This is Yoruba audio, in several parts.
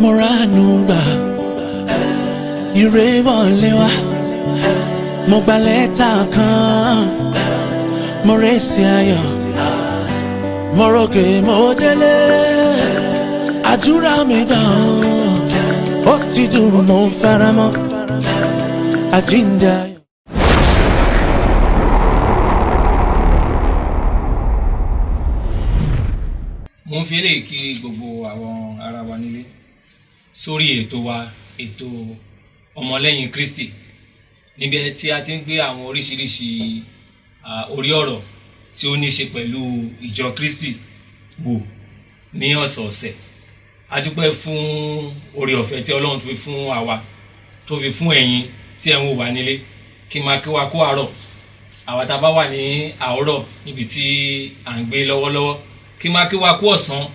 mo ránu gbà ire wọlé wá mo gba lẹ́tà kan mo rẹ́sì ayọ̀ mo ròkè mo délé àdúrà mi gbà ó ti dùn mo fara mọ́ àjíǹde ayọ̀. mo ń fi eléyìí kí gbogbo àwọn ará wa nílé sórí ètò wa ètò ọmọlẹ́yìn Kristi níbi tí a ti ń gbé àwọn oríṣiríṣi orí ọ̀rọ̀ tí ó ní ṣe pẹ̀lú ìjọ Kristi wò ní ọ̀sọ̀ọ̀sẹ̀. A dúpẹ́ fún oore ọ̀fẹ́ tí Ọlọ́run tó fi fún àwa tó fi fún ẹ̀yin tí ẹ̀ ń wò wá nílé kí máa kí wa kó àárọ̀ àwa tá a bá wà ní àárọ̀ níbi tí à ń gbé lọ́wọ́lọ́wọ́ kí máa kí wa kú ọ̀sán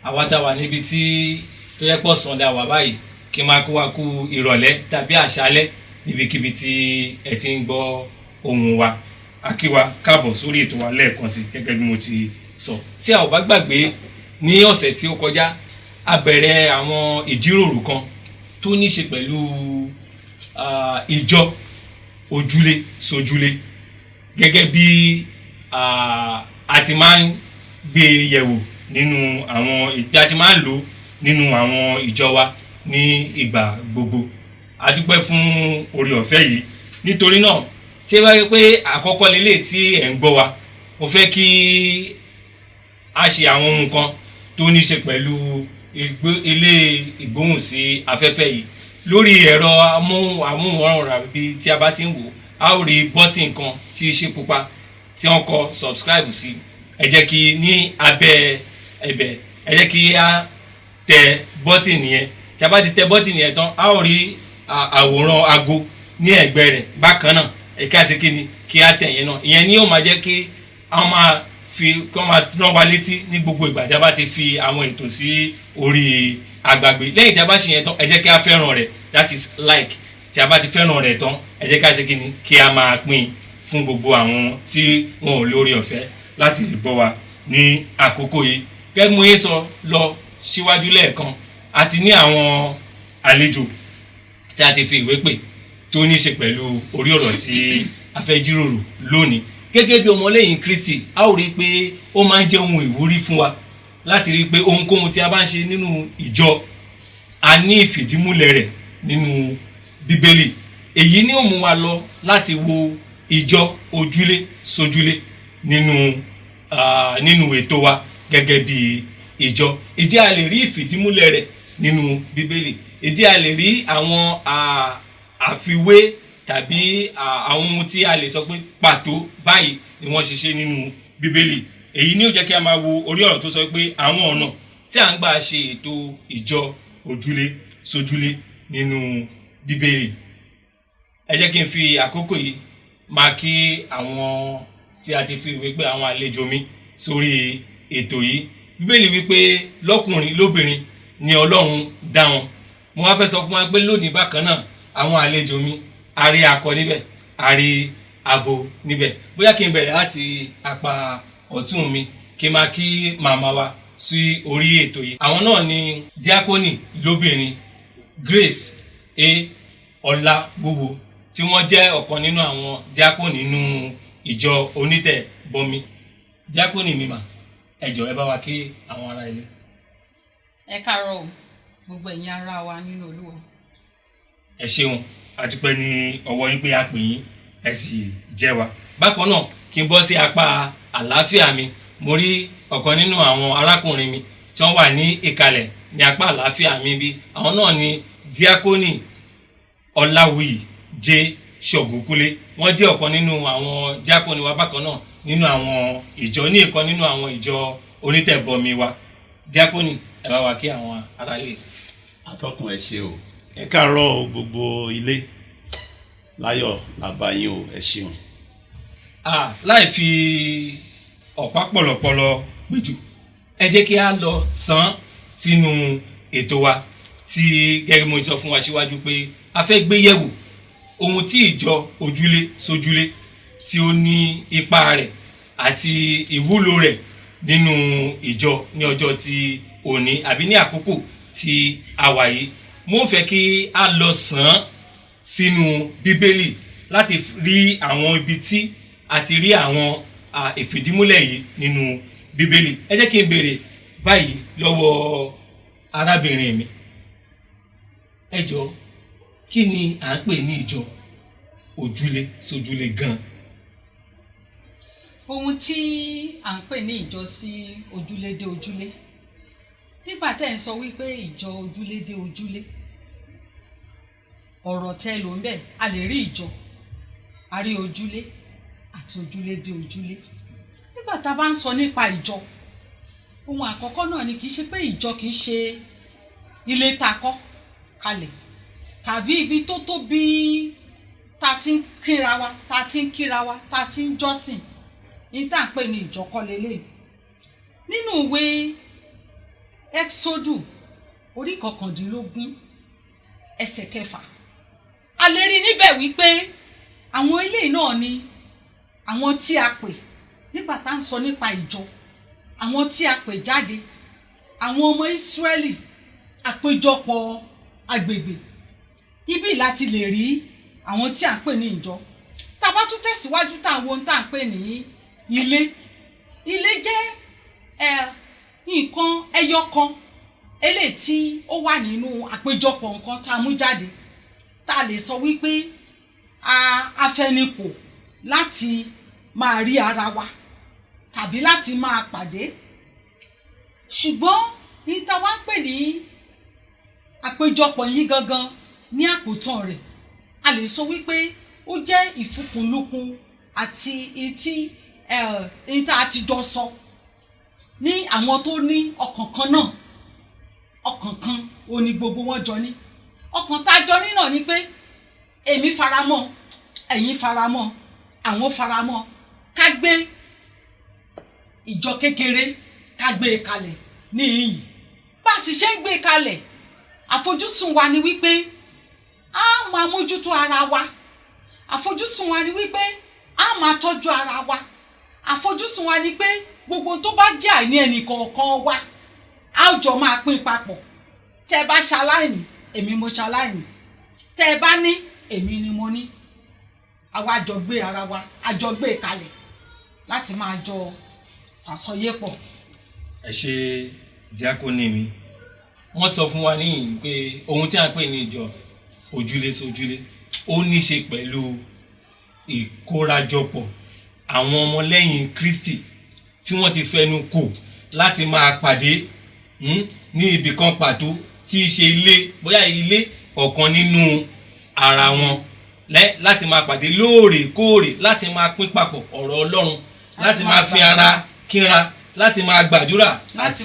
àwa tá a wà níbi tí tó yẹ pọ̀ sàn dá wà báyìí kí máa kí wa kú ìrọ̀lẹ́ tàbí àṣálẹ́ níbikíbi tí ẹ ti ń gbọ́ ohùn wa. A kí wa káàbọ̀ sórí ètò wa lẹ́ẹ̀kan sí gẹ́gẹ́ bí mo ti sọ. Tí a ò bá gbàgbé ní ọ̀sẹ̀ tí ó kọjá a bẹ̀rẹ̀ àwọn ìjíròrò kan tó ní ṣe pẹ̀lú ìjọ ojúlé sójúlé gẹ́gẹ́ bí a ti máa ń gbé yẹ̀wò nínú àwọn ìgbà tí máa ń lò nínú àwọn ìjọ wa ní ìgbà gbogbo. A dúpẹ́ fún oore ọ̀fẹ́ yìí nítorí náà tí ẹ bá rí pé àkọ́kọ́ lélẹ̀ tí ẹ̀ ń gbọ́ wa mo fẹ́ kí a ṣe àwọn ohun kan tó ní ṣe pẹ̀lú ilé ìgbóhùn sí afẹ́fẹ́ yìí lórí ẹ̀rọ amóhùnmáwòrán bí tí a bá ti ń wò a ó rí bọ́tìn kan tí í ṣe pupa tí wọ́n kọ subscribe sí. Ẹ jẹ́ kí ní abẹ́ ẹ̀bẹ̀ ẹ jẹ́ kí a tẹ bọ́tìn yẹn tí a bá ti tẹ bọ́tìn yẹn tán a ó rí àwòrán aago ní ẹ̀gbẹ́ rẹ̀ bákan náà ẹ̀ka ṣe kí ni kí a tẹ̀ yẹn náà ìyẹn ni yóò máa jẹ́ kí wọ́n máa rán wa létí ní gbogbo ìgbà tí a bá ti fi àwọn ètò sí orí agbàgbé. Lẹ́yìn tí a bá ṣe yẹn tán ẹ jẹ́ kí a fẹ́ràn rẹ̀ that is like tí a bá ti fẹ́ràn rẹ̀ tán ẹ jẹ́ ká ṣe kí ni kí a máa pín fún gbogbo àwọn tí wọn ò lórí ọ̀fẹ́ láti lè bọ́ wa ní àkókò yìí. Gẹ́gẹ́ mo yé sọ lọ síwájú lẹ́ẹ̀kan àti ní àwọn àlejò tí a ti fi ìwé pè tó ní ṣe pẹ̀lú orí ọ̀rọ̀ tí a fẹ́ jíròrò lónìí. Gẹ́gẹ́ bí ọmọlẹ́yìn Kristi a ó rí i pé ó máa ń jẹ́ ohun ìwúrí fún wa láti rí i pé ohunkóhun tí a bá ń ṣe nínú ìjọ a ní ìfìdímúlẹ̀ rẹ̀ nínú Bíbélì. Èyí ni ó mú wa lọ láti wo ìjọ ojúlé sójúlé nínú ètò wa gẹ́gẹ́ bí ìjọ. Ìjẹ́ a lè rí ìfìdímúlẹ̀ rẹ̀ nínú Bíbélì. Ìjẹ́ a lè rí àwọn àfiwé tàbí àwọn ohun tí a lè sọ pé pàtó báyìí ni wọ́n ṣe ṣe nínú Bíbélì. Èyí ni ó jẹ́ kí a máa wo orí ọ̀rọ̀ tó sọ pé àwọn ọ̀nà tí a ń gbà ṣe ètò ìjọ ojúlé sójúlé nínú Bíbélì. Ẹ jẹ́ kí n fi àkókò yìí máa kí àwọn tí a ti fi ìwé pé àwọn àlejò mi sórí ètò yìí. Bíbélì wípé lọ́kùnrin lóbìnrin ni Ọlọ́run dá wọn. Mo wá fẹ́ sọ fún wa pé lónìí bákan náà àwọn àlejò mi a rí akọ níbẹ̀ a rí abo níbẹ̀. Bóyá kí n bẹ̀rẹ̀ láti apá ọ̀tún mi kí n máa kí màmá wa sí orí ètò yìí. Àwọn náà ni díákónì lóbìnrin Grace Ọláwúwo tí wọ́n jẹ́ ọ̀kan nínú àwọn díákónì nínú ìjọ onítẹ̀bọmi. Díákónì mi mà ẹ jọ̀ọ́ ẹ bá wa kí àwọn ará ilé. Ẹ káàárọ̀ gbogbo ẹ̀yin ará wa nínú Olúwa. Ẹ ṣeun àdúpẹ́ ní ọwọ́ yín pé a pè yín ẹ sì jẹ́ wa. Bákan náà kí n bọ́ sí apá àlàáfíà mi mo rí ọ̀kan nínú àwọn arákùnrin mi tí wọ́n wà ní ìkàlẹ̀ ní apá àlàáfíà mi bí. Àwọn náà ni díákónì Ọláwuyì J. Ṣògùnkúlé. Wọ́n jẹ́ ọ̀kan nínú àwọn díákónì wa bákan náà nínú àwọn ìjọ ní ìkan nínú àwọn ìjọ onítẹ̀bọmi wa. Díákónì ẹ bá wa kí àwọn aráalé. Atọ́kùn ẹ ṣé o. Ẹ káàárọ̀ gbogbo ilé láyọ̀ làbáyé o ẹ ṣeun. Láì fi ọ̀pá pọ̀lọ̀pọ̀lọ̀ péjú ẹ jẹ́ kí a lọ sán sínú ètò wa tí gẹ́gẹ́ mo sọ fún wa síwájú pé a fẹ́ gbé yẹ̀wò ohun tí ìjọ ojúlé sójúlé tí ó ní ipa rẹ̀ àti ìwúlò rẹ̀ nínú ìjọ ní ọjọ́ tí òní àbí ní àkókò tí a wà yìí mo fẹ́ kí a lọ sàn án sínú bíbélì láti rí àwọn ibi tí a ti rí àwọn ìfìdímúlẹ̀ yìí nínú bíbélì. ẹ jẹ́ kí n béèrè báyìí lọ́wọ́ arábìnrin mi, ẹ jọ̀ọ́ kí ni à ń pè ní ìjọ ojúlé sójúlé gan? ohun tí à ń pè ní ìjọ sí ojúlé dé ojúlé, nígbà tẹ́ ẹ̀ ń sọ wípé ìjọ ojúlé dé ojúlé, ọ̀rọ̀ tẹ́ ló ń bẹ̀, a lè rí ìjọ, a rí ojúlé àti ojúlé dé ojúlé. nígbà tá a bá ń sọ nípa ìjọ, ohun àkọ́kọ́ náà ni kì í ṣe pé ìjọ kì í ṣe ilé tá a kọ́ kalẹ̀ tàbí ibi tó tóbi tá a ti ń kíra wa, tá a ti ń kíra wa, tá a ti ń jọ́sìn, ní tá à ń pè ní ìjọ kọ́ lélẹ̀. nínú ìwé Ẹ́kísódù orí 19 ẹsẹ̀ 6, a lè rí níbẹ̀ wípé àwọn ilé náà ni àwọn tí a pè nígbà tá à ń sọ nípa ìjọ, àwọn tí a pè jáde, àwọn ọmọ Ísírẹ́lì, àpéjọpọ̀ agbègbè. Ibi láti lè rí àwọn tí à ń pè ní ìjọ. tá a bá tún tẹ̀síwájú tá a wo ohun tá à ń pè ní ilé. ilé jẹ́ nǹkan ẹyọ kan eléyìí tí ó wà nínú àpéjọpọ̀ nǹkan tá a mú jáde, tá a lè sọ wípé a fẹnukò láti máa rí ara wa tàbí láti máa pàdé. ṣùgbọ́n ní tá a wá ń pè ní àpéjọpọ̀ yìí gangan ní àkótán rẹ̀, a lè sọ wípé ó jẹ́ ìfikùnlukùn àti èyí tá a ti jọ sọ ní àwọn tó ní ọkàn kan náà. ọkàn kan ò ní gbogbo wọn jọ ní. ọkàn tá a jọ ní náà ni pé èmi faramọ́, ẹ̀yin faramọ́, àwọn faramọ́, ká gbé ìjọ kékeré ká gbé e kalẹ̀ ní ìyìn. bá a sì ṣe ń gbé e kalẹ̀, àfojúsùn wa ni wípé a máa mójútó ara wa, àfojúsùn wa ni wípé a máa tọ́jú ara wa, àfojúsùn wa ni pé gbogbo tó bá jẹ́ àìní ẹnì kọ̀ọ̀kan wa a ó jọ máa pín papọ̀. tẹ́ ẹ bá ṣaláìní, èmi mo ṣaláìní, tẹ́ ẹ bá ní, èmi ni mo ní. àwa jọ gbé ara wa, a jọ gbé kalẹ̀ láti máa jọ ṣàsọyé pọ̀. ẹ ṣe díákónì mi, wọ́n sọ fún wa níyìn pé ohun tí a ń pè ní ìjọ ojúlé sójúlé ó ní ṣe pẹ̀lú ìkórajọpọ̀ àwọn ọmọlẹ́yìn Kristi tí wọ́n ti fẹnu kò láti máa pàdé ní ibì kan pàtó tí í ṣe ilé, bóyá ilé ọ̀kan nínú ara wọn, láti máa pàdé lóòrèkóòrè, láti máa pín papọ̀ ọ̀rọ̀ Ọlọ́run, láti máa fi ara kínra, láti máa gbàdúrà àti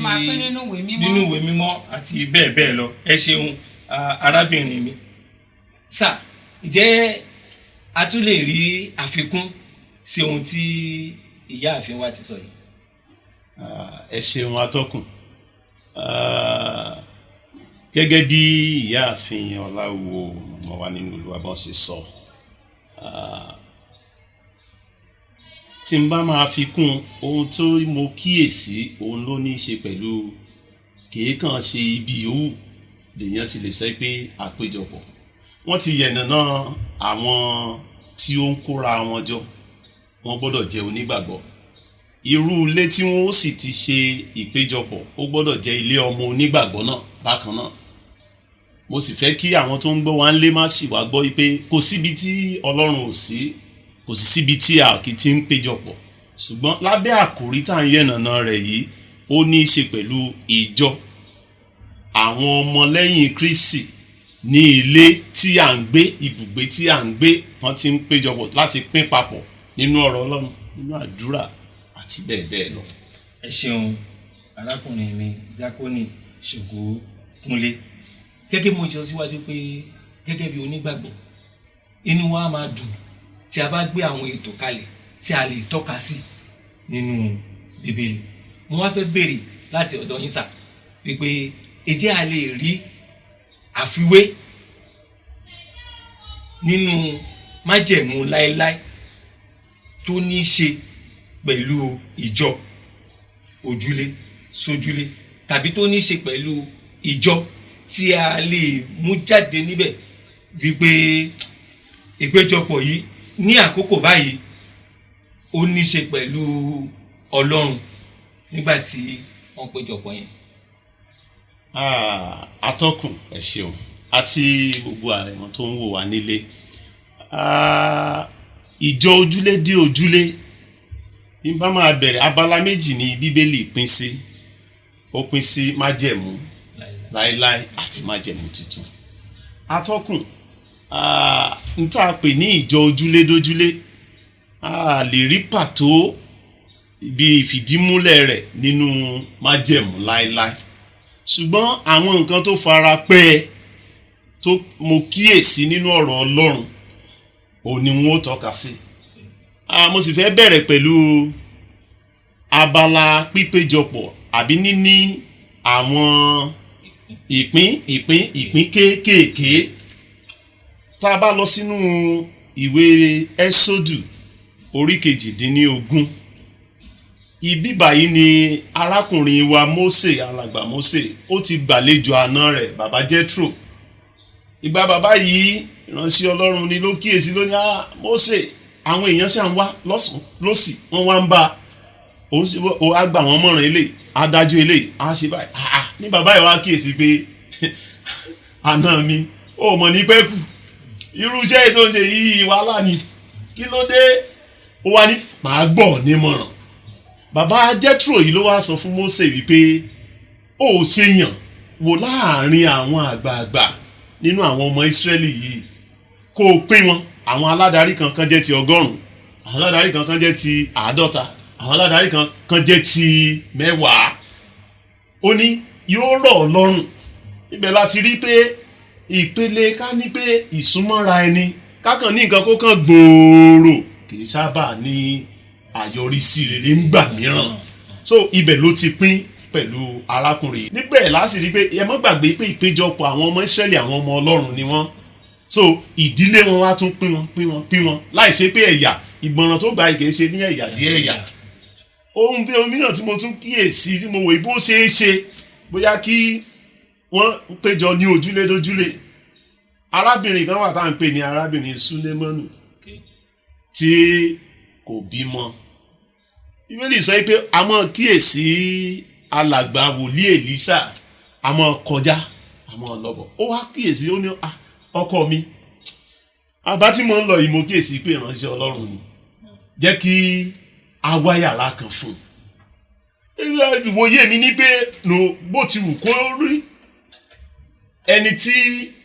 nínú ìwé mímọ́ àti bẹ́ẹ̀ bẹ́ẹ̀ lọ. ẹ ṣeun arábìnrin mi. sà, ǹjẹ́ a tún lè rí àfikún sí ohun tí ìyáàfin wa ti sọ yìí? ẹ ṣeun atọ́kùn. gẹ́gẹ́ bí ìyáàfin Ọláwùwò ọmọ wa nínú Olúwa bọ́n ṣe sọ, tí n bá máa fi kún ohun tó mo kíyèsí, òun ló ní í ṣe pẹ̀lú kìíkàn ṣe ibi yòówù lèèyàn ti lè sọ pé àpéjọpọ̀. wọ́n ti yànnàná àwọn tí ó ń kóra wọn jọ, wọ́n gbọ́dọ̀ jẹ́ onígbàgbọ́. irú ilé tí wọ́n ó sì ti ṣe ìpéjọpọ̀ ó gbọ́dọ̀ jẹ́ ilé ọmọ onígbàgbọ́ náà bákan náà. mo sì fẹ́ kí àwọn tó ń gbọ́ wa ń lé má sì wá gbọ́ pé kò síbi tí Ọlọ́run ò sí, kò sì síbi tí a kì í ti ń péjọpọ̀. ṣùgbọ́n lábẹ́ àkòrí tá à ń yànnàná rẹ̀ yìí, ó ní í ṣe pẹ̀lú ìjọ, àwọn ọmọlẹ́yìn Kristi ní ilé tí à ń gbé, ibùgbé tí à ń gbé, wọ́n ti ń péjọpọ̀ láti pín papọ̀ nínú ọ̀rọ̀ Ọlọ́run, nínú àdúrà àti bẹ́ẹ̀ bẹ́ẹ̀ lọ. ẹ ṣeun arákùnrin mi Díákónì Ṣògo Kúnlé. gẹ́gẹ́ mo sọ síwájú pé gẹ́gẹ́ bí onígbàgbọ́, inú wa máa dùn tí a bá gbé àwọn ètò kalẹ̀ tí a lè tọ́ka sí nínú Bíbélì. mo wá fẹ́ béèrè láti ọ̀dọ̀ yín sà wípé ǹjẹ́ a lè rí àfiwé nínú májẹ̀mú láéláé tó ní í ṣe pẹ̀lú ìjọ ojúlé sójúlé, tàbí tó ní í ṣe pẹ̀lú ìjọ tí a lè mú jáde níbẹ̀ wípé ìpéjọpọ̀ yìí ní àkókò báyìí ó ní ṣe pẹ̀lú Ọlọ́run nígbà tí wọ́n péjọpọ̀ yẹn. Atọ́kùn ẹ ṣeun àti gbogbo àwọn tó ń wò wá nílé. Ìjọ ojúlé dé ojúlé ní bá máa bẹ̀rẹ̀ abala méjì ní Bíbélì pín sí. Ó pín sí májẹ̀mú láéláé àti májẹ̀mú tuntun. Atọ́kùn n tá a pè ní ìjọ ojúlé dójúlé a lè rí pàtó ibi ìfìdímúlẹ̀ rẹ̀ nínú májẹ̀mú láéláé, ṣùgbọ́n àwọn nǹkan tó fara pẹ́ tó mo kíyèsí nínú ọ̀rọ̀ Ọlọ́run òun ni wọ́n tọ́ka sí. Mo sì fẹ́ bẹ̀rẹ̀ pẹ̀lú abala pípéjọpọ̀ àbí níní àwọn ìpín kéékèèké. Tá a bá lọ sínú ìwé Ẹ́sódù orí 18, ibi báyìí ni arákùnrin wa Mósè, alàgbà Mósè, ó ti gbàlejò àna rẹ̀ bàbá Jethro. Ìgbà bàbá yìí ìránṣẹ́ Ọlọ́run ni ló kíyèsí ló ní Mósè àwọn èèyàn ṣà ń wá lọ́sùn lọ́sì wọ́n wá ń bá ó á gbà wọ́n mọ̀ràn eléyìí adájọ́ eléyìí á ṣe báyìí ní bàbá yìí wá kíyèsí pé àna mi ó mọ̀ ní pẹ́kù irú iṣẹ́ tó ń ṣe yìí wàhálà ni kí ló dé ó wá ní màá gbọ́ nímọ̀ràn. Bàbá Jethro yìí ló wá sọ fún Mósè wípé ó ṣe yàn wò láàrin àwọn àgbààgbà nínú àwọn ọmọ Ísírẹ́lì yìí kó o pín wọn. Àwọn aládarí kankan jẹ́ ti 100, àwọn aládarí kankan jẹ́ ti 50, àwọn aládarí kankan jẹ́ ti 10. Ó ní yóò rọ̀ ọ́ lọ́rùn. Ibẹ̀ láti rí pé ìpele ká ní pé ìsúnmọ́ra ẹni kákan ní nǹkan kó kàn gbòòrò kì í sábà ní àyọrísí rere ńgbà mìíràn. So ibẹ̀ ló ti pín pẹ̀lú arákùnrin. Níbẹ̀ láti rí pé ẹ má gbàgbé pé ìpéjọpọ̀ àwọn ọmọ Ísírẹ́lì àwọn ọmọ Ọlọ́run ni wọ́n. So ìdílé wọn wá tún pín wọn láì ṣe pé ẹ̀yà ìgbọràn tó gba ìkè ṣe ní ẹ̀yà dé ẹ̀yà. Ohun bí omi náà tí mo tún kíyèsí tí mo wò bó ṣeé ṣe bóyá kí wọ́n péjọ ní ojúlé dójúlé. Arábìnrin kan wà tá à ń pè ní arábìnrin Súlémọ́nù tí kò bímọ. Bíbélì sọ pé a máa kíyèsí alàgbà wòlíì Èlíṣà a máa kọjá a máa lọ́bọ̀. Ó wá kíyèsí ó ní ọkọ mi àbá tí mo ń lọ yìí mo kíyèsí pé ìránṣẹ́ Ọlọ́run ni jẹ́ kí a wá yàrá kan fún un. Ìwòye mi ní pé bó ti wù kó rí ẹni tí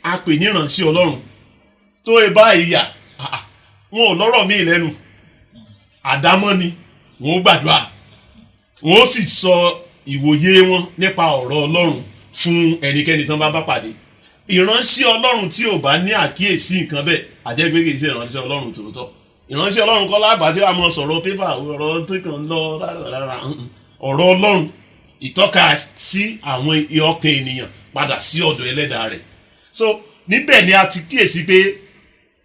a pè ní ìránṣẹ́ Ọlọ́run tó bá ìyà wọn ò lọ́rọ̀ míì lẹ́nu àdámọ́ ni wọn ó gbàdúrà wọn ó sì sọ ìwòye wọn nípa ọ̀rọ̀ Ọlọ́run fún ẹnikẹ́ni tán bá pàdé. Ìránṣẹ́ Ọlọ́run tí ò bá ní àkíyèsí nǹkan bẹ́ẹ̀ àjẹgbé kìí ṣe ìránṣẹ́ Ọlọ́run tòótọ́. Ìránṣẹ́ Ọlọ́run kọ́ lágbà tí wàá mọ sọ̀rọ̀ pépà ọ̀rọ̀ tó kàn lọ rárá ọ̀rọ̀ Ọlọ́run ìtọ́ka sí àwọn ọkàn ènìyàn padà sí ọ̀dọ̀ ẹlẹ́dàá rẹ̀. So níbẹ̀ ni a ti kíyèsí pé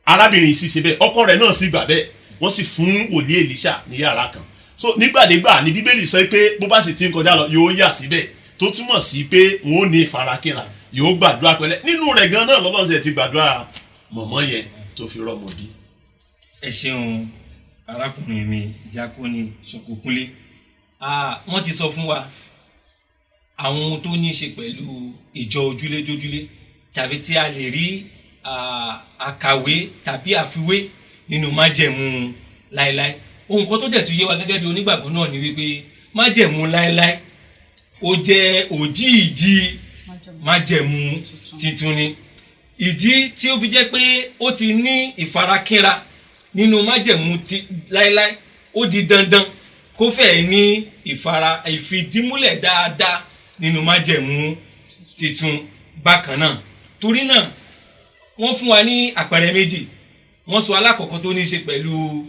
arábìnrin yìí sì ṣe bẹ́ẹ̀ ọkọ rẹ̀ náà sì gbà bẹ́ẹ̀ wọ́n sì fún wòlíì Èlíṣà ní yàrá kan. So nígbàdégbà ni Bíbélì sọ pé bó bá sì ti ń kọjá lọ yóò yà síbẹ̀ tó túmọ̀ sí pé wọn ò ní ìfarakínra yóò gbàdúrà pẹ̀lẹ́ nínú rẹ̀ gan náà lọ́lọ́run ṣe ti gbàdúrà mọ̀mọ́ yẹn tó fi rọ́mọ bí. Ẹ ṣeun arákùnrin mi Díákónì Ṣòkòkúnlé. Wọ́n ti sọ fún wa àwọn ohun tó ní í ṣe pẹ̀lú ìjọ ojúlé dójúlé tàbí tí a lè rí àkàwé tàbí àfiwé nínú májẹ̀mú láéláé. Ohun kan tó dẹ̀ tún yé wa gẹ́gẹ́ bí onígbàgbọ́ náà ni wípé májẹ̀mú láéláé ó jẹ́ òjíìjí májẹ̀mú titun ni. Ìdí tí ó fi jẹ́ pé ó ti ní ìfarakínra nínú májẹ̀mú láéláé ó di dandan kó fẹ́ ní ìfidímúlẹ̀ dáadáa nínú májẹ̀mú titun bákan náà. Torí náà wọ́n fún wa ní àpẹẹrẹ méjì. Wọ́n sọ alákọ̀ọ́kọ́ tó ní í ṣe pẹ̀lú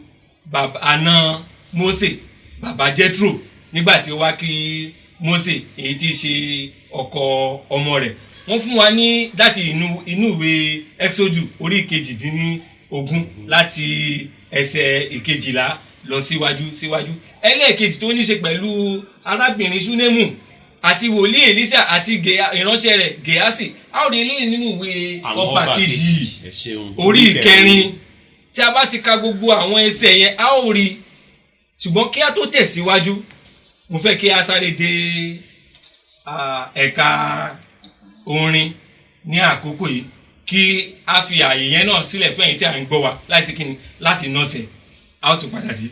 àna Mósè bàbá Jethro nígbà tí ó wá kí Mósè èyí tí í ṣe ọkọ ọmọ rẹ̀. Wọ́n fún wa ní láti inú ìwé Ẹ́xódù orí 18 láti ẹsẹ̀ 12 lọ síwájú. Ẹlẹ́ẹ̀kejì tó ní ṣe pẹ̀lú arábìnrin Ṣúnémù àti wòlíì Èlíṣà àti ìránṣẹ́ rẹ̀ Gèhásì. A ó rí eléyìí nínú ìwé Ọba Kejì orí 9. tí a bá ti ka gbogbo àwọn ẹsẹ̀ yẹn a ó rí. ṣùgbọ́n kí a tó tẹ̀síwájú mo fẹ́ kí a sáré dé ẹ̀ka orin ní àkókò yìí kí a fi ààyè yẹn náà sílẹ̀ fún ẹ̀yin tí a ń gbọ́ wa láìsí kíni láti nọ́ọ̀sẹ̀ a ó tún padà dé.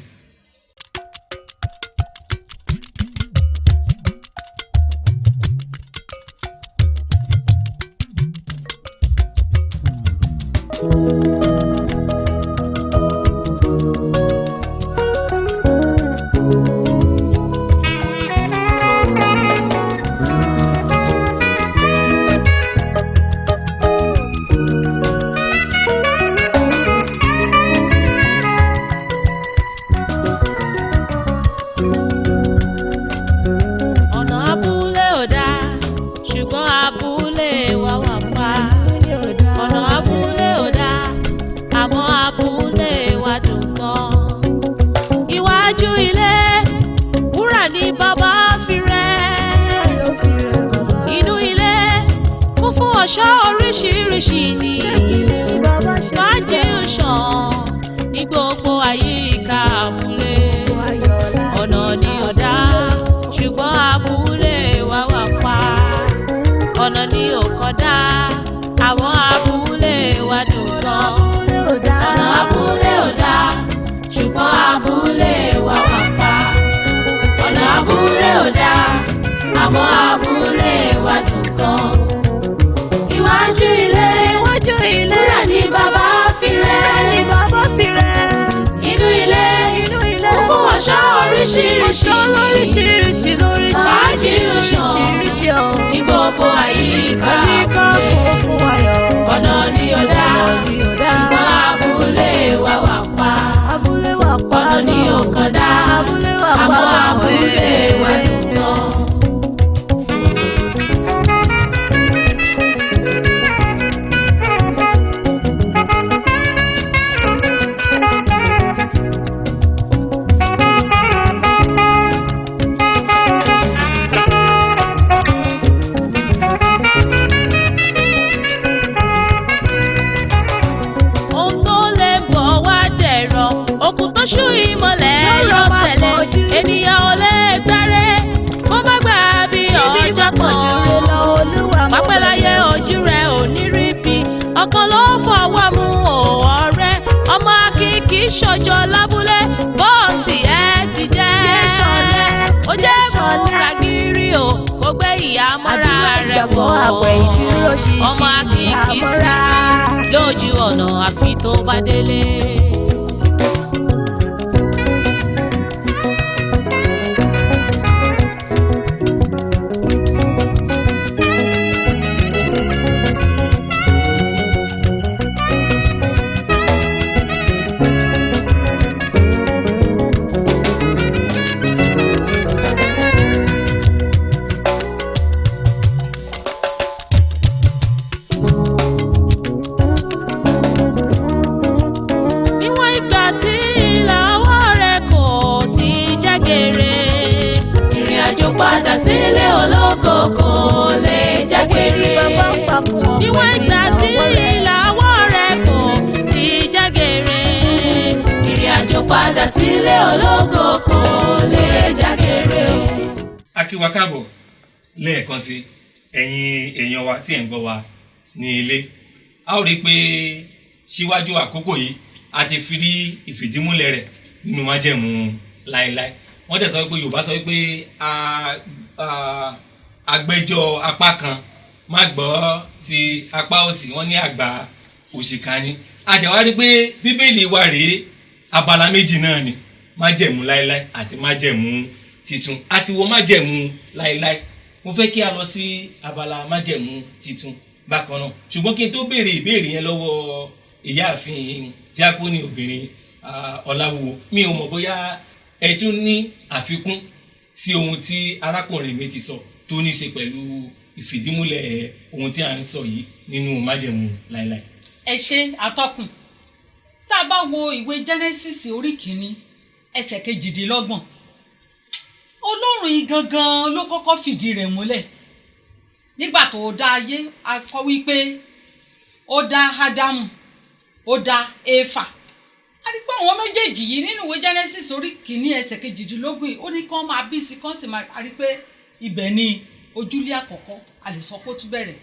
ọmọ akíkí sí lójú ọ̀nà àfi tó bá délé. Wa káàbọ̀ lẹ́ẹ̀kan sí ẹ̀yin èèyàn wa tí ẹ̀ ń gbọ́ wa ní ilé. A ó rí i pé síwájú àkókò yìí a ti fi rí ìfìdímúlẹ̀ rẹ̀ nínú májẹ̀mú láéláé. Wọ́n dẹ̀ sọ pé Yorùbá sọ pé agbẹ́jọ́ apá kan má gbọ́ ti apá òsì, wọ́n ní àgbà òṣìkà ni. A dẹ̀ wá rí i pé Bíbélì wa rèé abala méjì náà ni májẹ̀mú láéláé àti májẹ̀mú titun. Àti wo májẹ̀mú láéláé. Mo fẹ́ kí a lọ sí abala májẹ̀mú titun bákan náà. Ṣùgbọ́n kí n tó béèrè ìbéèrè yẹn lọ́wọ́ ìyáàfin díákónì obìnrin Ọláwúwo, mi ò mọ̀ bóyá ẹ tún ní àfikún sí ohun tí arákùnrin mi ti sọ tó ní ṣe pẹ̀lú ìfìdímúlẹ̀ ohun tí a ń sọ yìí nínú májẹ̀mú láéláé. Ẹ ṣé atọ́kùn. Tá a bá wo ìwé Genesis orí 1 ẹsẹ̀ 28, Ọlọ́run yìí gangan ló kọ́kọ́ fìdí rẹ̀ múlẹ̀ nígbà tó dá ayé. A kọ wípé ó dá Ádámù ó dá Éfà. A rí pé àwọn méjèèjì yìí nínú ìwé Genesis orí kìíní ẹsẹ̀ 18 ó ní kán máa bí sí kán sì máa. A rí pé ibẹ̀ ni ojúlé àkọ́kọ́ a lè sọ pé ó tún bẹ̀rẹ̀.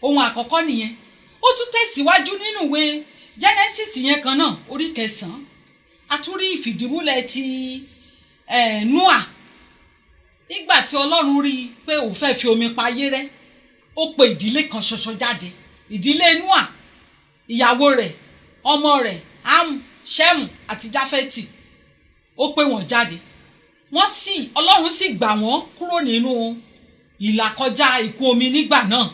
Ohun àkọ́kọ́ nìyẹn. Ó tún tẹ̀síwájú nínú ìwé Genesis yẹn kan náà orí 9. A tún rí ìfìdímúlẹ̀ ti Noah nígbà tí Ọlọ́run rí i pé òun fẹ́ fi omi pa ayé rẹ́. Ó pe ìdílé kan ṣoṣo jáde, ìdílé Noah, ìyàwó rẹ̀, ọmọ rẹ̀ Ham, Ṣẹ́mù àti Jáfẹ́tì. Ó pè wọ́n jáde. Ọlọ́run sì gbà wọ́n kúrò nínú ìlàkọjá ìkún omi nígbà náà.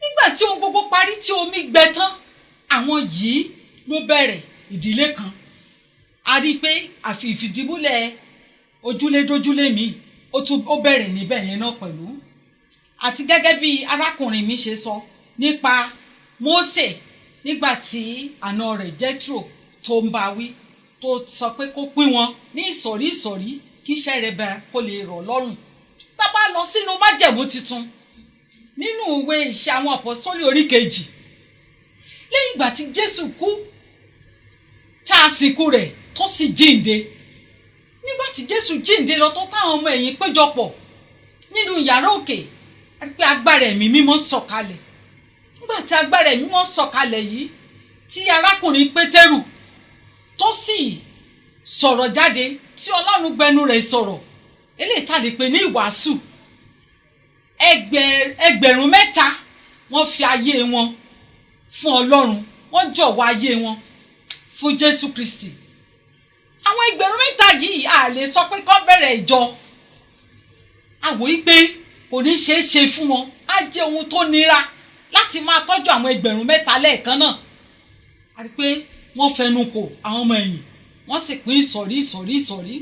Nígbà tí ohun gbogbo parí tí omi gbẹ tán, àwọn yìí ló bẹ̀rẹ̀ ìdílé kan. A rí i pé àfi ìfìdímúlẹ̀ ojúlé dójúlé mi ó bẹ̀rẹ̀ níbẹ̀ yẹn náà pẹ̀lú. Àti gẹ́gẹ́ bí arákùnrin mi ṣe sọ nípa Mósè nígbà tí àna rẹ̀ Jétro tó ń bá wí tó sọ pé kó pín wọn ní ìsọ̀rí ìsọ̀rí kí iṣẹ́ rẹ̀ bá kó lè rọ̀ lọ́rùn. Tá bá lọ sínú májẹ̀mú tuntun nínú ìwé Ìṣe àwọn Àpọ́sítélì orí 2 lẹ́yìn ìgbà tí Jésù kú tá a sìnkú rẹ̀ tó sì jíǹde. Nígbà tí Jésù jíǹde lọ tó táwọn ọmọ ẹ̀yìn péjọpọ̀ nínú yàrá òkè pé agbára ẹ̀mí mímọ́ sọ̀kalẹ̀. Nígbà tí agbára ẹ̀mí mímọ́ sọ̀kalẹ̀ yìí tí arákùnrin Pétérù tó sì sọ̀rọ̀ jáde tí Ọlọ́run gbẹnu rẹ̀ sọ̀rọ̀ eléyìí tá lè pè ní ìwàásù. Ẹgbẹ̀rún 3 wọ́n fi ayé wọn fún Ọlọ́run, wọ́n jọ̀wọ́ ayé wọn fún Jésù Kristi. Àwọn ẹgbẹ̀rún 3 yìí a lè sọ pé kán bẹ̀rẹ̀ ìjọ. A wò yí pé kò ní ṣeé ṣe fún wọn. Á jẹ́ ohun tó nira láti máa tọ́jú àwọn ẹgbẹ̀rún 3 lẹ́ẹ̀kan náà. A rí pé wọ́n fẹnu kò àwọn ọmọ ẹ̀yìn, wọ́n sì pín ìsọ̀rí.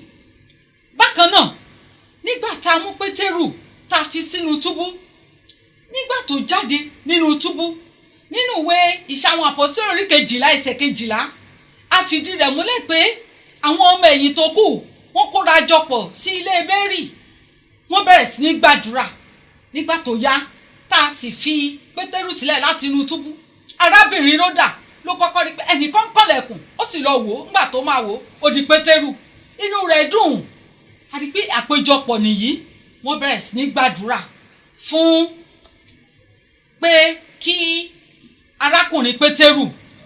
Bákan náà nígbà tá a mú Pétérù tá a fi sínú túbú, nígbà tó jáde nínú túbú nínú ìwé Ìṣe àwọn Àpọ́sítélì orí 12 ẹsẹ̀ 12 a fìdí rẹ̀ múlẹ̀ pé àwọn ọmọ ẹ̀yìn tó kù wọ́n kóra jọpọ̀ sí ilé Mary. Wọ́n bẹ̀rẹ̀ sí ní gbàdúrà. Nígbà tó yá tá a sì fi Pétérù sílẹ̀ láti inú túbú, arábìnrin Ródà ló kọ́kọ́ rí pé ẹnìkan kọlẹ̀kùn, ó sì lọ wò ó. Nígbà tó máa wò ó di Pétérù, inú rẹ̀ dùn. A rí pé àpéjọpọ̀ nìyí. Wọ́n bẹ̀rẹ̀ sí ní gbàdúrà fún pé kí arákùnrin Pétérù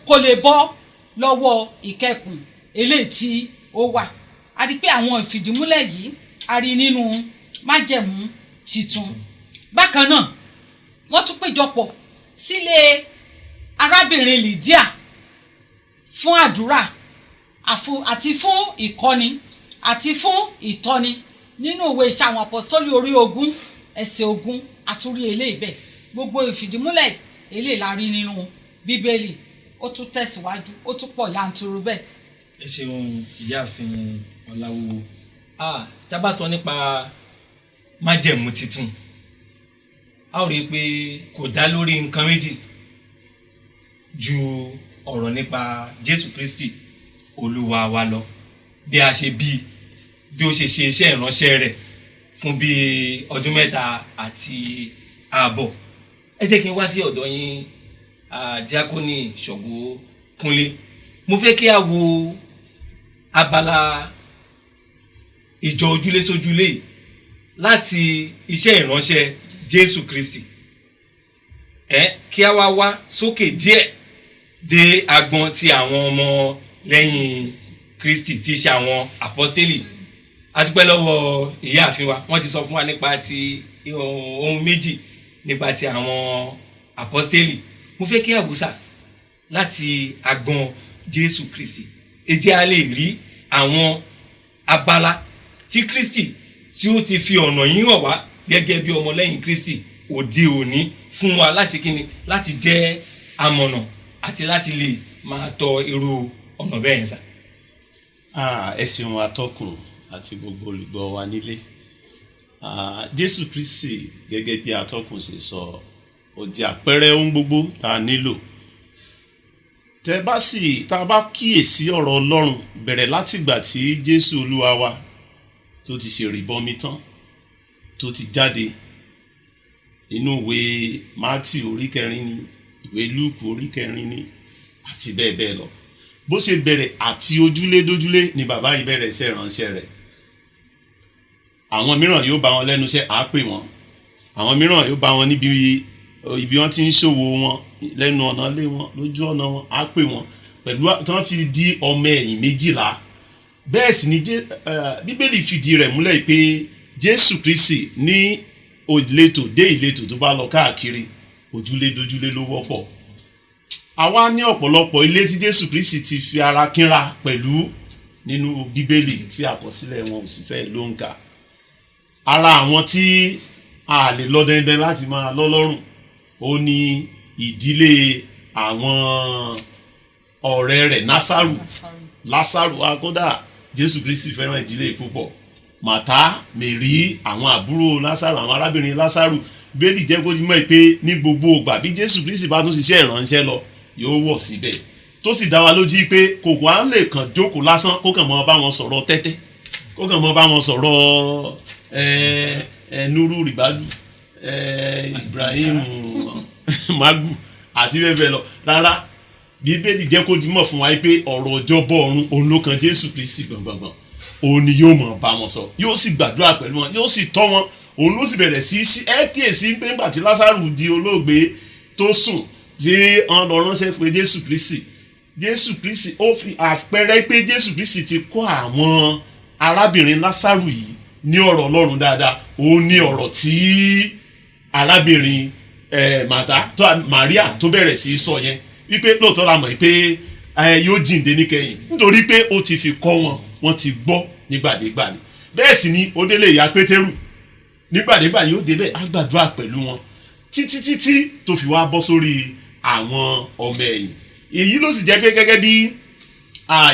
kó lè bọ́ lọ́wọ́ ìkẹkùn eléyìí tí ó wà. A rí pé àwọn ìfìdímúlẹ̀ yìí a rí nínú májẹ̀mú titun. Bákan náà wọ́n tún péjọpọ̀ sílé arábìnrin Lídíà fún àdúrà àti fún ìkọ́ni àti fún ìtọ́ni nínú ìwé Ìṣe àwọn Àpọ́sítélì orí 20 ẹsẹ̀ 20 àtúrí eléyìí bẹ́ẹ̀. Gbogbo ìfìdímúlẹ̀ eléyìí la rí nínú Bíbélì. Ó tún tẹ̀síwájú, ó tún pọ̀ yanturu bẹ́ẹ̀. Ẹ ṣeun ìyáàfin Ọláwúwo. Tá bá sọ nípa májẹ̀mú titun, a ó rí i pé kò dá lórí nǹkan méjì ju ọ̀rọ̀ nípa Jésù Kristi Olúwa wa lọ. Bí a ṣe bí ó ṣe ṣe iṣẹ́ ìránṣẹ́ rẹ̀ fún bí ọdún 3 àti ààbọ̀. Ẹ jẹ́ kí n wá sí ọ̀dọ̀ yín Díákónì Ṣògo Kúnlé. Mo fẹ́ kí a wo abala ìjọ ojúlé sójúlé láti iṣẹ́ ìránṣẹ́ Jésù Kristi. Kí a wá sókè díẹ̀ dé agbọn ti àwọn ọmọ lẹ́yìn Kristi tí ṣe àwọn àpọ́stélì. A dúpẹ́ lọ́wọ́ ìyáàfin wa, wọ́n ti sọ fún wa nípa ti ohun méjì nípa ti àwọn àpọ́stélì. Mo fẹ́ kí a wò sá láti agbọn Jésù Kristi. Ẹ jẹ́ a lè rí àwọn abala tí Kristi tí ó ti fi ọ̀nà yín hàn wá gẹ́gẹ́ bí ọmọlẹ́yìn Kristi òde òní fún wa láti jẹ́ amọ̀nà àti láti lè máa tọ irú ọ̀nà bẹ́ẹ̀ sá. Ẹ ṣeun atọ́kùn àti gbogbo olùgbọ́ wa nílé. Jésù Kristi gẹ́gẹ́ bí atọ́kùn ṣe sọ, ó jẹ́ àpẹẹrẹ ohun gbogbo tá a nílò. tá a bá kíyèsí ọ̀rọ̀ Ọlọ́run bẹ̀rẹ̀ láti ìgbà tí Jésù Olúwa wa tó ti ṣe ìrìbọmi tán tó ti jáde. Inú ìwé Matthew orí 4 ni, ìwé Luke orí 4 ni, àti bẹ́ẹ̀ bẹ́ẹ̀ lọ. Bó ṣe bẹ̀rẹ̀ àti ojúlé dójúlé ni bàbá yìí bẹ̀rẹ̀ iṣẹ́ ìránṣẹ́ rẹ̀. Àwọn mìíràn yóò bá wọn lẹ́nu iṣẹ́, á pè wọ́n. Àwọn mìíràn yóò bá wọn níbi wọ́n ti ń ṣòwò wọn, lẹ́nu ọ̀nà lé wọn, lójú ọ̀nà wọn, á pè wọ́n. Pẹ̀lú tí wọ́n fi di ọmọ ẹ̀yìn 12. Bẹ́ẹ̀ sì ni Bíbélì fìdí rẹ̀ múlẹ̀ pé Jésù Kristi ní ìletò dé ìletò tó bá lọ káàkiri, ojúlé dójúlé ló wọ́pọ̀. Àwa ní ọ̀pọ̀lọpọ̀ ilé tí Jésù Kristi ti fi ara kínra pẹ̀lú nínú Bíbélì tí àkọsílẹ̀ wọn ò sì fẹ́ ló ń kà. Ara àwọn tí a lè lọ dandan láti máa lọ lọ́rùn ó ní ìdílé àwọn ọ̀rẹ́ rẹ̀ Lásárù. Akódà Jésù Kristi fẹ́ràn ìdílé púpọ̀. Màtá, Mèrí, àwọn àbúrò Lásárù, àwọn arábìnrin Lásárù. Bíbélì jẹ́ kó mọ̀ pé ní gbogbo ìgbà bí Jésù Kristi bá tún ṣiṣẹ́ ìránṣẹ́ lọ yóò wọ̀ síbẹ̀. Tó sì dá wa lójú pé kò wá lè kàn jókòó lásán kó kàn mọ́ bá wọn sọ̀rọ̀ tẹ́tẹ́, kó kàn mọ́ bá wọn sọ̀rọ̀ Nuru Ribadu, Ibrahim Magu àti bẹ́ẹ̀ bẹ́ẹ̀ lọ. Rárá, Bíbélì jẹ́ kó mọ̀ fún wa pé ọ̀rọ̀ ọjọ́bọ̀ ọ̀run òun ló kan Jésù Kristi gbọ̀ngbọ̀ngbọ̀n. Òun ni yóò mọ̀ bá wọn sọ, yóò sì gbàdúrà pẹ̀lú wọn, yóò sì tọ́ wọn. Òun ló sì bẹ̀rẹ̀ sí kíyèsí pé nígbà tí Lásárù di olóògbé tó sùn tí wọ́n lọ ránṣẹ́ pé Jésù Kristi ó fi àpẹẹrẹ pé Jésù Kristi ti kọ́ àwọn arábìnrin Lásárù yìí ní ọ̀rọ̀ Ọlọ́run dáadáa. Òun ní ọ̀rọ̀ tí arábìnrin Màríà tó bẹ̀rẹ̀ sí sọ yẹn wípé lóòótọ́ la mọ̀ pé yóò jíǹde níkẹyìn nítorí pé ó ti fi kọ́ wọn, wọ́n ti gbọ́ nígbàdégbà ni. Bẹ́ẹ̀ sì ni ó délé ìyá Pétérù, nígbàdégbà ni ó débẹ̀ á gbàdúrà pẹ̀lú wọn títí tó fi wá bọ́ sórí àwọn ọmọ ẹ̀yìn. Èyí ló sì jẹ́ pé gẹ́gẹ́ bí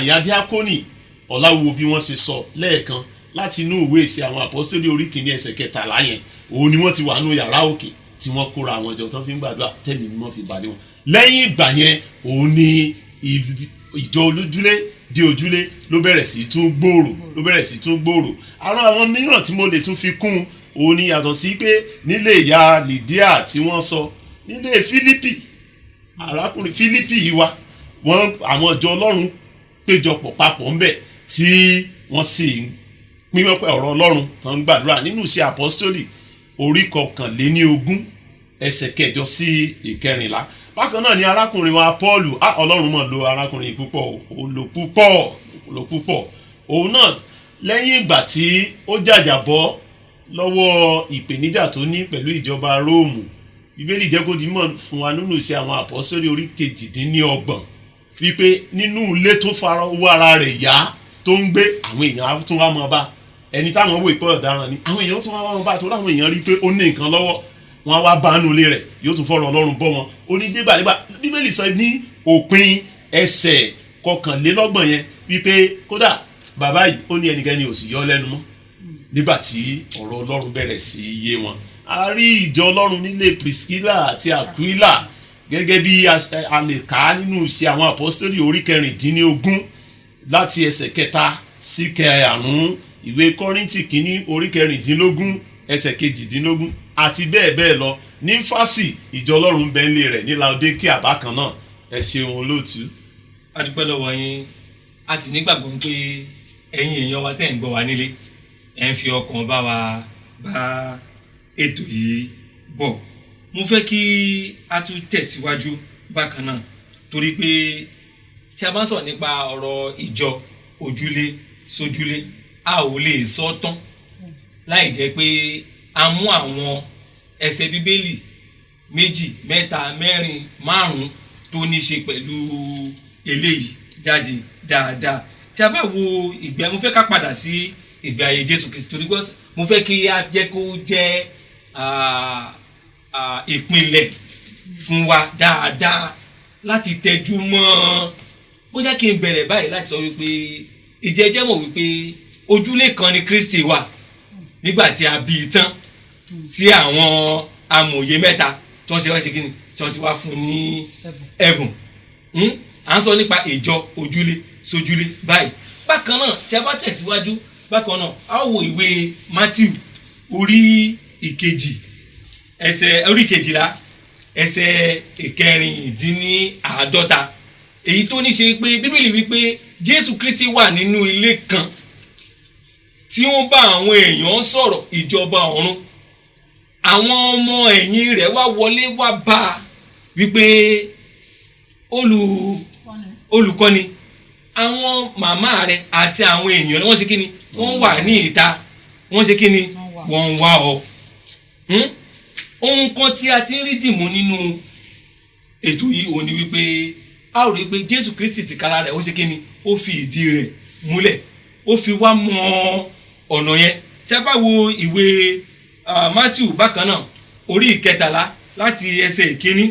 ìyá Díákónì Ọláwúwo bí wọ́n ṣe sọ lẹ́ẹ̀kan láti inú ìwé Ìṣe àwọn Àpọ́stélì orí 1 ẹsẹ̀ 13 yẹn, òun ni wọ́n ti wà nínú yàrá òkè tí wọ́n kóra àwọn ìjọ tó fi ń gbàdúrà tẹ́lẹ̀ ni wọ́n fi balẹ̀ wọn. Lẹ́yìn ìgbà yẹn òun ni ìjọ olójúlé dé ojúlé ló bẹ̀rẹ̀ sí tún gbòòrò. Àwọn mìíràn tí mo lè tún fi kún òun ni yàtọ̀ sí pé nílé ìyá Lídíà tí wọ́n sọ, nílé Fílípì, arákùnrin Fílípì yìí wá, àwọn ìjọ Ọlọ́run péjọpọ̀ papọ̀ ńbẹ̀ tí wọ́n sì pín ọ̀rọ̀ Ọlọ́run tó ń gbàdúrà nínú Iṣẹ́ Àpọ́stélì orí 21 ẹsẹ̀ 8 sí 14. Bákan náà ni arákùnrin wa Pọ́ọ̀lù, Ọlọ́run mọ̀ lo arákùnrin púpọ̀, ó lò púpọ̀. Òun náà lẹ́yìn ìgbà tí ó jàjàbọ́ lọ́wọ́ ìpèníjà tó ní pẹ̀lú ìjọba Róòmù, Bíbélì jẹ́ kó di mọ̀ fún wa nínú Iṣẹ́ àwọn Àpọ́stélì orí 28 wípé nínú ilé tó fara owó ara rẹ̀ yá tó ń gbé, àwọn èèyàn tún wá mọ́ bá ẹni táwọn wò ìpọ́ ọ̀daràn ni, àwọn èèyàn tún wá mọ́ bá tó láwọn èèyàn rí pé ó ní nǹkan lọ́wọ́, wọ́n wá bá nínú ilé rẹ̀, yóò tún fọ̀rọ̀ Ọlọ́run bọ́ wọn. Ó ní dégbàdégbà Bíbélì sọ ní òpin ẹsẹ̀ 29 yẹn wípé kódà bàbá yìí ó ní ẹnikẹ́ni ò sì yọ lẹ́nu mọ́ nígbà tí ọ̀rọ̀ Ọlọ́run bẹ̀rẹ̀ sí yé wọn. A rí ìjọ Ọlọ́run nílé Priscilla àti Aquila gẹ́gẹ́ bí a lè kà á nínú Iṣẹ́ àwọn Àpọ́stélì orí 16 láti ẹsẹ̀ 3 sí 5, ìwé Kọ́ríńtì kínní orí 16 ẹsẹ̀ 18 àti bẹ́ẹ̀ bẹ́ẹ̀ lọ. Ní Fásì ìjọ Ọlọ́run bẹ́ńlé rẹ̀ ní Laodikia bákan náà. Ẹ ṣeun olóòtú. A dúpẹ́ lọ́wọ́ yín, a sì nígbàgbọ́ pé ẹ̀yin èèyàn wa tẹ́ ń gbọ́ wa nílé ẹ̀ ń fi ọkàn bá wa bá ètò yìí bọ̀. Mo fẹ́ kí a tún tẹ̀síwájú bákan náà torí pé tí a bá ń sọ nípa ọ̀rọ̀ ìjọ ojúlé sójúlé a ò lè sọ tán láì jẹ́ pé a mú àwọn ẹsẹ̀ Bíbélì 2, 3, 4, 5 tó ní ṣe pẹ̀lú eléyìí jáde dáadáa. Tí a bá wo mo fẹ́ ká padà sí ìgbé ayé Jésù Kristi torí pé mo fẹ́ kí a jẹ́ kó jẹ́ ìpìlẹ̀ fún wa dáadáa láti tẹjú mọ́. Bóyá kí n bẹ̀rẹ̀ báyìí láti sọ wípé ìjẹ́jẹ́ mọ̀ wípé ojúlé kan ni Kristi wà nígbà tí a bí i tán tí àwọn amòye mẹ́ta tí wọ́n ṣe wá ṣe kí ni tí wọ́n ti wá fún ní ẹ̀bùn. À ń sọ nípa ìjọ ojúlé sójúlé báyìí. Bákan náà tí a bá tẹ̀síwájú bákan náà a wo ìwé Matthew orí kejìlá ẹsẹ̀ ìkẹrìndínláàádọ́ta èyí tó ní ṣe pé bíbélì wípé Jésù Kristi wà nínú ilé kan tí ó bá àwọn èèyàn sọ̀rọ̀ ìjọba ọ̀run àwọn ọmọ ẹ̀yìn rẹ̀ wá wọlé wá bá a wípé olùkọ́ni àwọn màmá rẹ̀ àti àwọn èèyàn wọ́n ṣe kíni wọ́n wà ní ìta wọ́n ṣe kíni wọ́n ń wá ọ. ohun kan tí a ti ń rí dìmú nínú ètò yìí òun ni wípé a ò rí pé Jésù Kristi tìkára rẹ̀ ó ṣe kíni ó fi ìdí rẹ̀ múlẹ̀ ó fi wá mọ ọ̀nà yẹn tí a bá wo ìwé Matthew bákan náà orí ìkẹtàlá láti ẹsẹ̀ ìkíní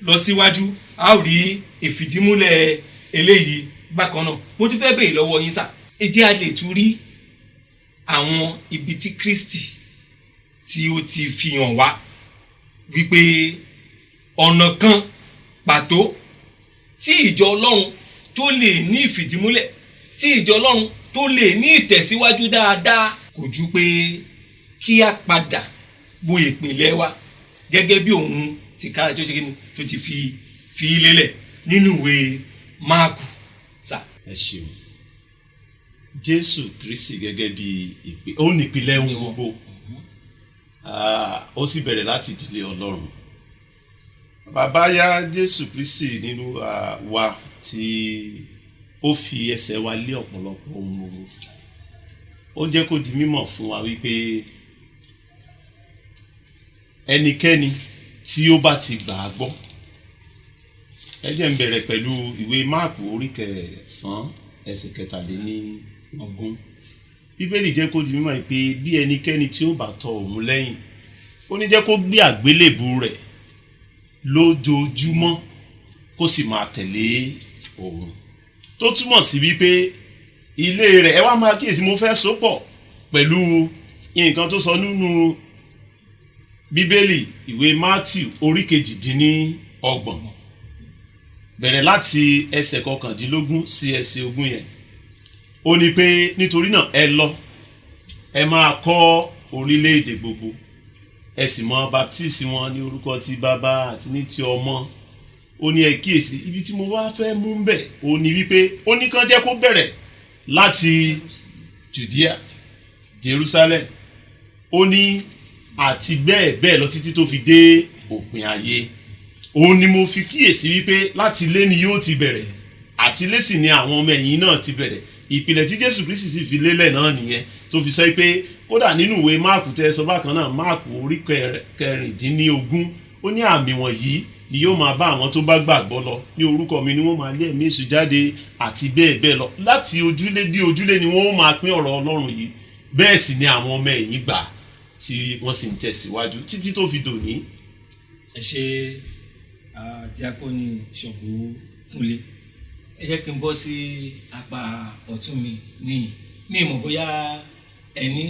lọ síwájú a ò rí ìfìdímúlẹ̀ eléyìí bákan náà mo tún fẹ́ bèèrè lọ́wọ́ yín sà ẹ jẹ́ a lè tún rí àwọn ibi tí Kristi tí ó ti fi hàn wá wípé ọ̀nà kan pàtó tí ìjọ Ọlọ́run tó lè ní ìfìdímúlẹ̀ tí ìjọ Ọlọ́run tó lè ní ìtẹ̀síwájú dáadáa kò ju pé kí a padà wo ìpìlẹ̀ wa gẹ́gẹ́ bí òun ti kára tó ṣe kíni tó ti fi lélẹ̀ nínú ìwé Máàkù sà. ẹ ṣeun Jésù Kristi gẹ́gẹ́ bí ó ní ìpìlẹ̀ ohun gbogbo ó sì bẹ̀rẹ̀ láti ìdílé Ọlọ́run bàbá yá Jésù Kristi nínú wa tí ó fi ẹsẹ̀ wa lé ọ̀pọ̀lọpọ̀ ohun gbogbo ó jẹ́ kó di mímọ̀ fún wa wípé ẹnikẹ́ni tí ó bá ti gbà á gbọ́ ẹ jẹ́ n bẹ̀rẹ̀ pẹ̀lú ìwé Máàkù orí 9 ẹsẹ̀ 17 Bíbélì jẹ́ kó di mímọ̀ pé bí ẹnikẹ́ni tí ó bá tọ òun lẹ́yìn ó ní jẹ́ kó gbé àgbélébù rẹ̀ lójoojúmọ́ kó sì máa tẹ̀lé òun tó túmọ̀ sí wípé ilé rẹ̀ ẹ wá máa kíyèsí mo fẹ́ sopọ̀ pẹ̀lú nǹkan tó sọ nínú Bíbélì ìwé Mátíù orí 28 bẹ̀rẹ̀ láti ẹsẹ̀ 19 sí ẹsẹ̀ 20 yẹn ó ní pé nítorí náà ẹ lọ ẹ máa kọ́ orílẹ̀-èdè gbogbo ẹ sì máa baptisi wọn ní orúkọ ti bàbá àti ní ti ọmọ ó ní ẹ kíyèsí ibi tí mo wá fẹ́ mú bẹ̀ ó ní wípé ó ní kán jẹ́ kó bẹ̀rẹ̀ láti Judea Jerusalem ó ní àti bẹ́ẹ̀ bẹ́ẹ̀ lọ títí tó fi dé òpin ayé òun ni mo fi kíyèsí wípé láti ilé ni yóò ti bẹ̀rẹ̀ àti ilé sì ni àwọn ọmọ ẹ̀yìn náà ti bẹ̀rẹ̀ ìpìlẹ̀ tí Jésù Kristi sì fi lélẹ̀ náà nìyẹn tó fi sọ pé kódà nínú ìwé Máàkù tẹ́ sọ bákan náà Máàkù orí 16 ó ní àmì wọ̀nyí ni yóò máa bá àwọn tó bá gbàgbọ́ lọ ní orúkọ mi ni wọ́n máa lé ẹ̀mí èṣù jáde àti bẹ́ẹ̀ bẹ́ẹ̀ lọ láti ojúlé dé ojúlé ni wọ́n máa pín ọ̀rọ̀ Ọlọ́run yìí bẹ́ẹ̀ sì ni àwọn ọmọ ẹ̀yìn gbà tí wọ́n sì ń tẹ̀síwájú títí tó fi dòní. ẹ ṣe Díákónì Ṣọ̀gbó Kúnlé ẹ jẹ́ kí n bọ́ sí apá ọ̀tún mi níyì mi mọ̀ bóyá ẹ ní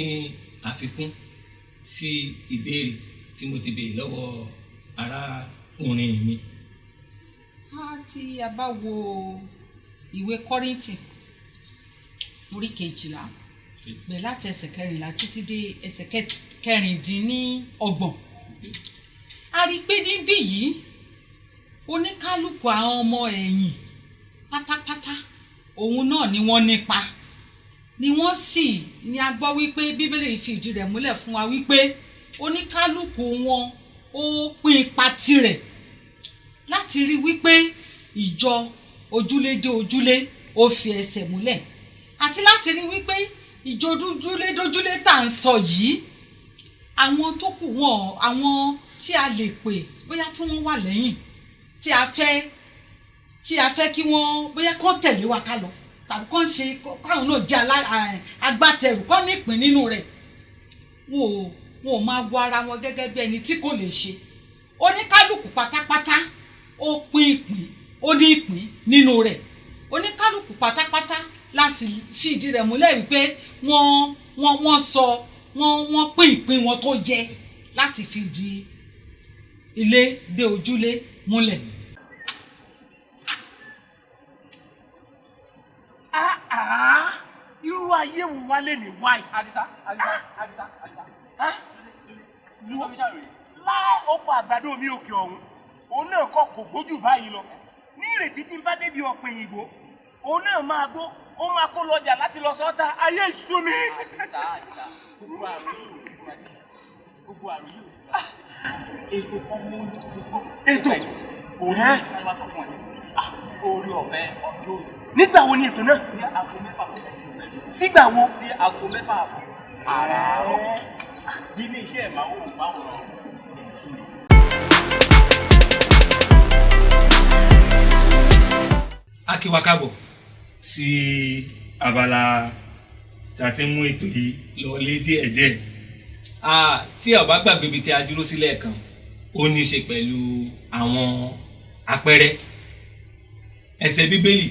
àfikún sí ìbéèrè tí mo ti béèrè lọ́wọ́ arákùnrin mi. tí a bá wo ìwé Kọ́ríńtì orí 12 bẹ̀rẹ̀ láti ẹsẹ̀ 14 títí dé ẹsẹ̀ 16 a rí pé níbí yìí oníkálukú àwọn ọmọ ẹ̀yìn pátápátá òun náà ni wọ́n nípa ni wọ́n sì ní a gbọ́ wípé Bíbélì fi ìdí rẹ̀ múlẹ̀ fún wa wípé oníkálukú wọn ó pín ipa tirẹ̀ láti rí wípé ìjọ ojúlé dé ojúlé ó fi ẹsẹ̀ múlẹ̀ àti láti rí wípé ìjọ ojúlé dójúlé tá à ń sọ yìí àwọn tó kù wọn àwọn tí a lè pè bóyá tí wọ́n wà lẹ́yìn tí a fẹ́ kí wọ́n bóyá kán tẹ̀lé wa ká lọ tàbí kán ṣe káwọn náà jẹ́ agbátẹrù kán nípìn nínú rẹ̀ wọn ò máa wo ara wọn gẹ́gẹ́ bí ẹni tí kò lè ṣe oníkálukú pátápátá ó pín ìpín ó ní ìpín nínú rẹ̀ oníkálukú pátápátá láti fi ìdí rẹ̀ múlẹ̀ wípé wọ́n pín ìpín wọn tó yẹ láti fi di ilé dé ojúlé múlẹ̀. Irú ayé wo wá lè ní wáyé. Àdìsá. Lá oko àgbàdo mi òkè ọ̀hún òun náà kọ́ kò gbójú báyìí lọ ní ìrètí tí n bá débi ọ̀pẹ ìgbò òun náà máa gbó ó máa kó lọ́jà láti lọ sọ́ta ayé ìṣú mi. Àdìsá gbogbo àrùn yìí ètò kan mú ètò òhẹ́ orí ọ̀fẹ́ ọjọ́ nígbà wo ni ètò náà ní aago 6 sígbà wo sí aago 6 àràárọ̀ ní ilé iṣẹ́ ìmáwòrán. A kí wa káàbọ̀ sí abala tí a ti ń mú ètò yìí lọ lé díẹ̀díẹ̀. Tí a bá gbàgbé ibi tí a dúró sí lẹ́ẹ̀kan, ó ní í ṣe pẹ̀lú àwọn àpẹẹrẹ ẹsẹ̀ bíbélì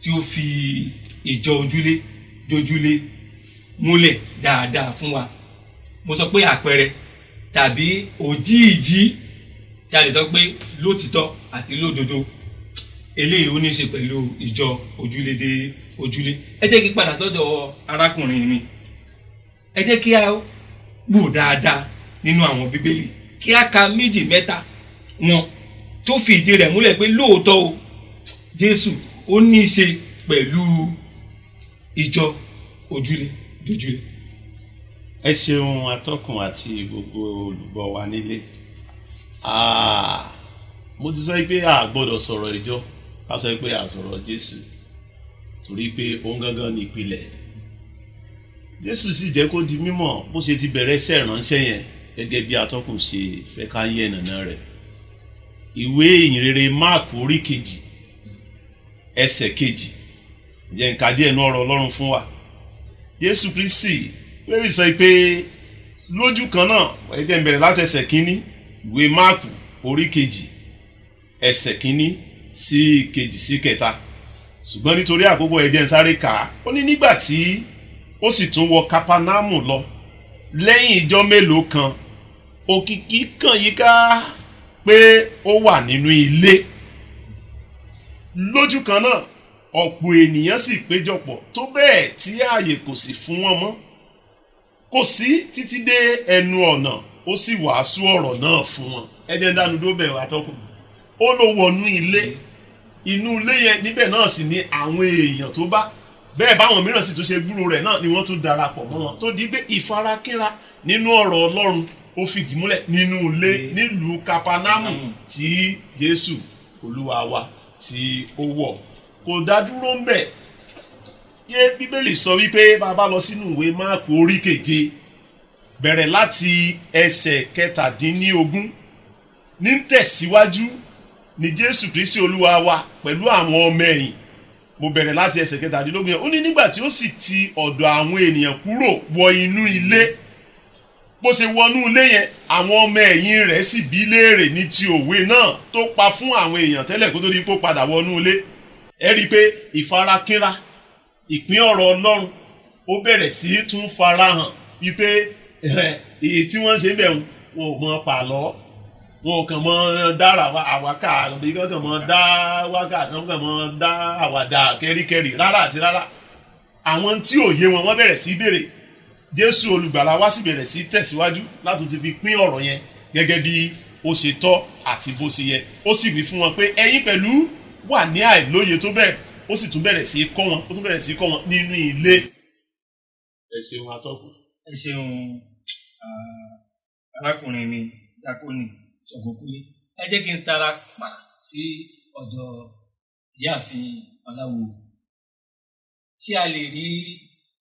tí ó fi ìjọ ojúlé jójúlé múlẹ̀ dáadáa fún wa. Mo sọ pé àpẹẹrẹ tàbí òjíìjí tí a lè sọ pé lótìtọ́ àti lódodo. Eléyìí ó ní í ṣe pẹ̀lú ìjọ ojúlé dé ojúlé. Ẹ jẹ́ kí n padà sọ́dọ̀ arákùnrin mi. Ẹ jẹ́ kí a wò dáadáa nínú àwọn bíbélì, kí a ka 2 mẹ́ta wọn tó fi ìdí rẹ̀ múlẹ̀ pé lóòótọ́ o Jésù ó ní í ṣe pẹ̀lú ìjọ ojúlé dójúlé. Ẹ ṣeun atọ́kùn àti gbogbo olùgbọ́ wa nílé. Mo ti sọ pé a gbọ́dọ̀ sọ̀rọ̀ ìjọ ká sọ pé a sọ̀rọ̀ Jésù torí pé òun gangan ní ìpìlẹ̀. Jésù sì jẹ́ kó di mímọ̀ bó ṣe ti bẹ̀rẹ̀ iṣẹ́ ìránṣẹ́ yẹn gẹ́gẹ́ bí atọ́kùn ṣe fẹ́ ká yẹ̀ nàná rẹ̀. Ìwé ìyìnrere Máàkù orí 2 ẹsẹ̀ 2 jẹ́ n ka díẹ̀ nínú ọ̀rọ̀ Ọlọ́run fún wa. Jésù Kristi wẹ́rì sọ pé lójú kan náà ẹ jẹ́ n bẹ̀rẹ̀ láti ẹsẹ̀ 1 ìwé Máàkù orí 2 ẹsẹ̀ 1 sí 2 sí 3. Ṣùgbọ́n nítorí àkókò ẹ jẹ́ n sáré kà á. Ó ní nígbà tí ó sì tún wọ Kápánámù lọ lẹ́yìn ìjọ́ mélòó kan òkìkí kàn yíká pé ó wà nínú ilé. Lójú kan náà ọ̀pọ̀ ènìyàn sì péjọpọ̀ tó bẹ́ẹ̀ tí ààyè kò sì fún wọn mọ́. Kò sí títí dé ẹnu ọ̀nà ó sì wàásù ọ̀rọ̀ náà fún wọn. Ẹ jẹ́ n dánu dó bẹ̀rẹ̀ atọ́kùn. Ó lọ wọnú ilé, inú ilé yẹn níbẹ̀ náà sì ní àwọn èèyàn tó bá bẹ́ẹ̀ báwọn mìíràn sì tún ṣe gbúrò rẹ̀ náà ni wọ́n tún darapọ̀ mọ́ wọn tó di pé ìfarakínra nínú ọ̀rọ̀ Ọlọ́run ó fìdí múlẹ̀ nínú ilé nílùú Kápánámù tí Jésù Olúwa wa tí ó wọ̀. Kò dá dúró ń bẹ̀. Yé Bíbélì sọ wípé bàbá lọ sínú ìwé Máàkù orí 7 bẹ̀rẹ̀ láti ẹsẹ̀ 17 ní tẹ̀síwájú ni Jésù Kristi Olúwa wa pẹ̀lú àwọn ọmọ ẹ̀yìn. Mo bẹ̀rẹ̀ láti ẹsẹ̀ 17 yẹn. Ó ní nígbà tí ó sì ti ọ̀dọ̀ àwọn ènìyàn kúrò wọ inú ilé. Bó ṣe wọnú ilé yẹn àwọn ọmọ ẹ̀yìn rẹ̀ sì bi léèrè ní ti òwe náà tó pa fún àwọn èèyàn tẹ́lẹ̀ kó tó di pé ó padà wọnú ilé. Ẹ rí i pé ìfarakínra ìpín ọ̀rọ̀ Ọlọ́run ó bẹ̀rẹ̀ sí tún farahàn wípé èyí tí wọ́n ṣe bẹ̀ wọn ò mọ pàlọ́, wọn ò kàn mọ dára àwákà àbí kàn mọ dá wákà kàn mọ dá àwàdà kẹ́ríkẹ́rí rárá àti rárá. Àwọn tí ò yé wọn wọ́n bẹ̀rẹ̀ sí béèrè. Jésù olùgbàlà wá sì bẹ̀rẹ̀ sí tẹ̀síwájú láti ti fi pín ọ̀rọ̀ yẹn gẹ́gẹ́ bí ó ṣe tọ́ àti bó ṣe yẹ. Ó sì wí fún wọn pé ẹ̀yin pẹ̀lú wà ní àìlóye tó bẹ́ẹ̀. Ó sì tún bẹ̀rẹ̀ sí kọ́ wọn, ó tún bẹ̀rẹ̀ sí kọ́ wọn nínú ilé. Ẹ ṣeun atọ́kùn. Ẹ ṣeun arákùnrin mi Dákónì Ṣọ̀gọ́kúnlé. Ẹ jẹ́ kí n tara pa sí ọ̀dọ̀ ìyáàfin Ọláwo. Ṣé a lè rí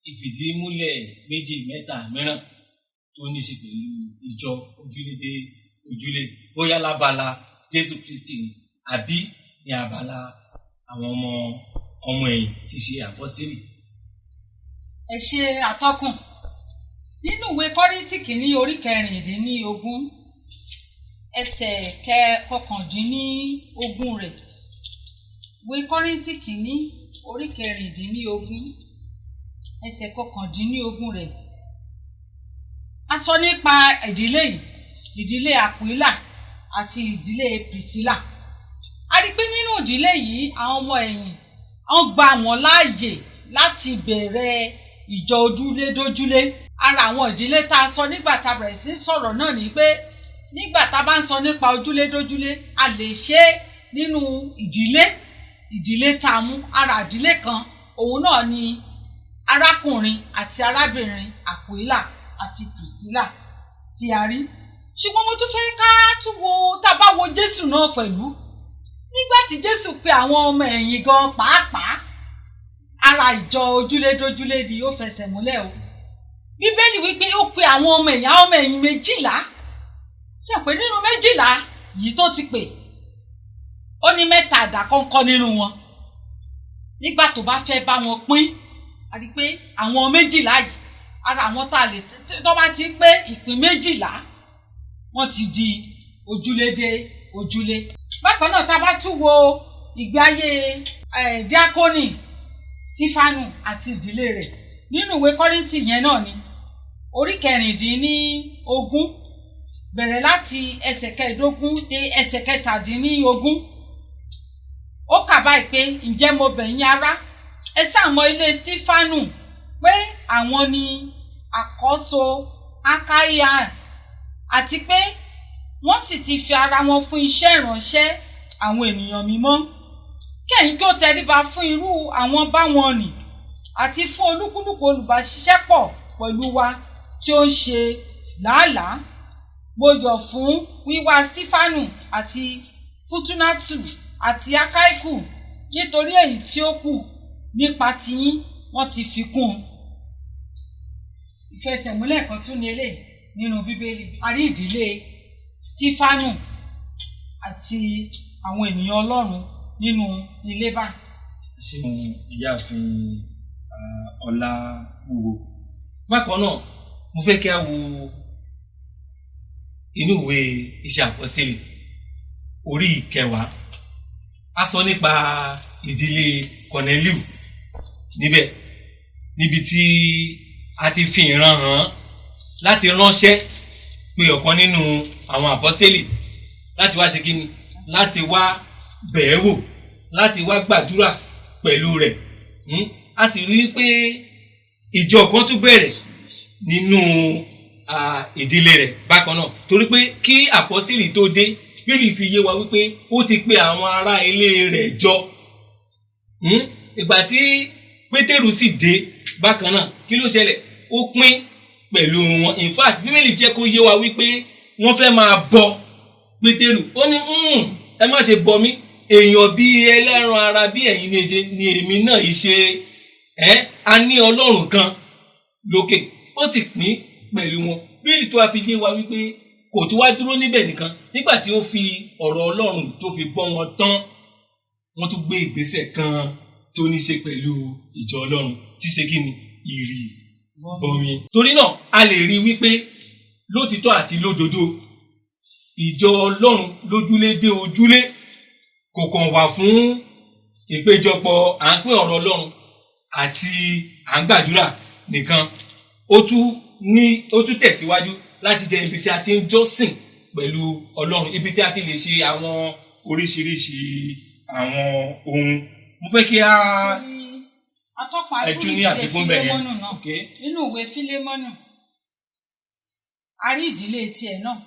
ìfìdímúlẹ̀ 2 mẹ́ta mìíràn tó ní ṣe pẹ̀lú ìjọ ojúlé dé ojúlé, bóyá lábala Jésù Kristi ni àbí ní abala àwọn ọmọ ẹ̀yìn tí ṣe àpọ́stélì? Ẹ ṣe àtọkùn. Nínú ìwé Kọ́ríńtì kìíní orí 16 ẹsẹ̀ 19 rẹ̀. Ìwé Kọ́ríńtì kìíní orí 16 ẹsẹ̀ 19 rẹ̀. A sọ nípa ìdílé yìí, ìdílé Àkúílà àti ìdílé Pìsílà. A rí pé nínú ìdílé yìí àwọn ọmọ ẹ̀yìn wọ́n gba wọn láàyè láti bẹ̀rẹ̀ ìjọ ojúlé dójúlé. Ara àwọn ìdílé tá a sọ nígbà tá a bẹ̀rẹ̀ sí sọ̀rọ̀ náà ni pé nígbà tá a bá ń sọ nípa ojúlé dójúlé a lè ṣe é nínú ìdílé tá a mú. Ara ìdílé kan òun náà ni arákùnrin àti arábìnrin Aquila àti Priscilla tí a rí. Ṣùgbọ́n mo tún fẹ́ ká tún wo tá a bá wo Jésù náà pẹ̀lú. Nígbà tí Jésù pe àwọn ọmọ ẹ̀yìn gan pàápàá, ara ìjọ ojúlé dójúlé ni ó fẹsẹ̀ múlẹ̀ o. Bíbélì wípé ó pe àwọn ọmọ ẹ̀yìn 12. Ṣé pé nínú 12 yìí tó ti pè ó ní 3 àdàkọ́ńkọ́ nínú wọn. Nígbà tó bá fẹ́ bá wọn pín, a rí pé àwọn 12 yìí ara àwọn tá a lè tó bá ti pé ìpín 12 wọ́n ti di ojúlé dé ojúlé. Bákan náà tá a bá tún wo ìgbé ayé díákónì Stefanu àti ìdílé rẹ̀ nínú ìwé Kọ́ríńtì yẹn náà ni orí 16 bẹ̀rẹ̀ láti ẹsẹ̀ 15 dé ẹsẹ̀ 17. Ó kà báyìí pé ǹjẹ́ mo bẹ̀ yín ará, ẹ sáà mọ ilé Stefanu pé àwọn ni àkọ́so Akáyà àti pé wọ́n sì ti fi ara wọn fún iṣẹ́ ìránṣẹ́ àwọn ènìyàn mímọ́. Kẹ́yìn kí ó tẹríba fún irú àwọn báwọn nì àti fún olúkúlùkù olùbáṣiṣẹ́pọ̀ pẹ̀lú wa tí ó ń ṣe làálàá. Mo yọ̀ fún wíwá Stefanu àti Fútúnátù àti Akáíkù nítorí èyí tí ó kù nípa tiyín wọ́n ti fi kún un. Ìfẹsẹ̀múlẹ̀ kan tún ní eléyìí nínú Bíbélì. A rí ìdílé Stefanu àti àwọn ènìyàn Ọlọ́run nínú ilé bá. Ṣeun ìyáàfin ọlá wúwo. Bákan náà mo fẹ́ kí a wo inú ìwé Iṣẹ́ Àpọ́stélì orí 10. A sọ nípa ìdílé Kọ̀nẹ́líù níbi tí a ti fi ìran hàn láti ránṣẹ́ pé ọ̀kan nínú àwọn àpọ́stélì láti wá ṣe kíni, láti wá bẹ̀ẹ́ wò, láti wá gbàdúrà pẹ̀lú rẹ̀. A sì rí i pé ìjọ kan tún bẹ̀rẹ̀ nínú ìdílé rẹ̀ bákan náà, torí pé kí àpọ́stélì tó dé Bíbélì fi yé wa wípé ó ti pe àwọn ará ilé rẹ̀ jọ. Ìgbà tí Pétérù sì dé bákan náà, kí ló ṣẹlẹ̀? Ó pín pẹ̀lú wọn. In fact Bíbélì jẹ́ kó yé wa wípé wọ́n fẹ́ máa bọ Pétérù. Ó ní ẹ má ṣe bọ mí, èèyàn bí ẹlẹ́ran ara bí ẹ̀yin ni èmi náà yìí ṣe. A ní Ọlọ́run kan lókè, ó sì pín pẹ̀lú wọn. Bíbélì tó wá fi yé wa wípé kò tó wá dúró níbẹ̀ nìkan. Nígbà tí ó fi ọ̀rọ̀ Ọlọ́run tó fi bọ́ wọn tán, wọ́n tún gbé ìgbésẹ̀ kan tó ní ṣe pẹ̀lú ìjọ Ọlọ́run tí ṣe kí ni ìrì bọmi. Torí náà a lè rí wípé lótìtọ́ àti lódodo ìjọ Ọlọ́run lójúlé dé ojúlé kò kàn wà fún ìpéjọpọ̀ à ń pín ọ̀rọ̀ Ọlọ́run àti à ń gbàdúrà nìkan. Ó tún tẹ̀síwájú láti jẹ́ ibi tí a ti ń jọ́sìn pẹ̀lú Ọlọ́run, ibi tí a ti lè ṣe àwọn oríṣiríṣi àwọn ohun. Mo fẹ́ kí atọ́kùn ní àfikún bẹ̀ yẹn. Nínú ìwé Fílémọ́nù a rí ìdílé tiẹ̀ náà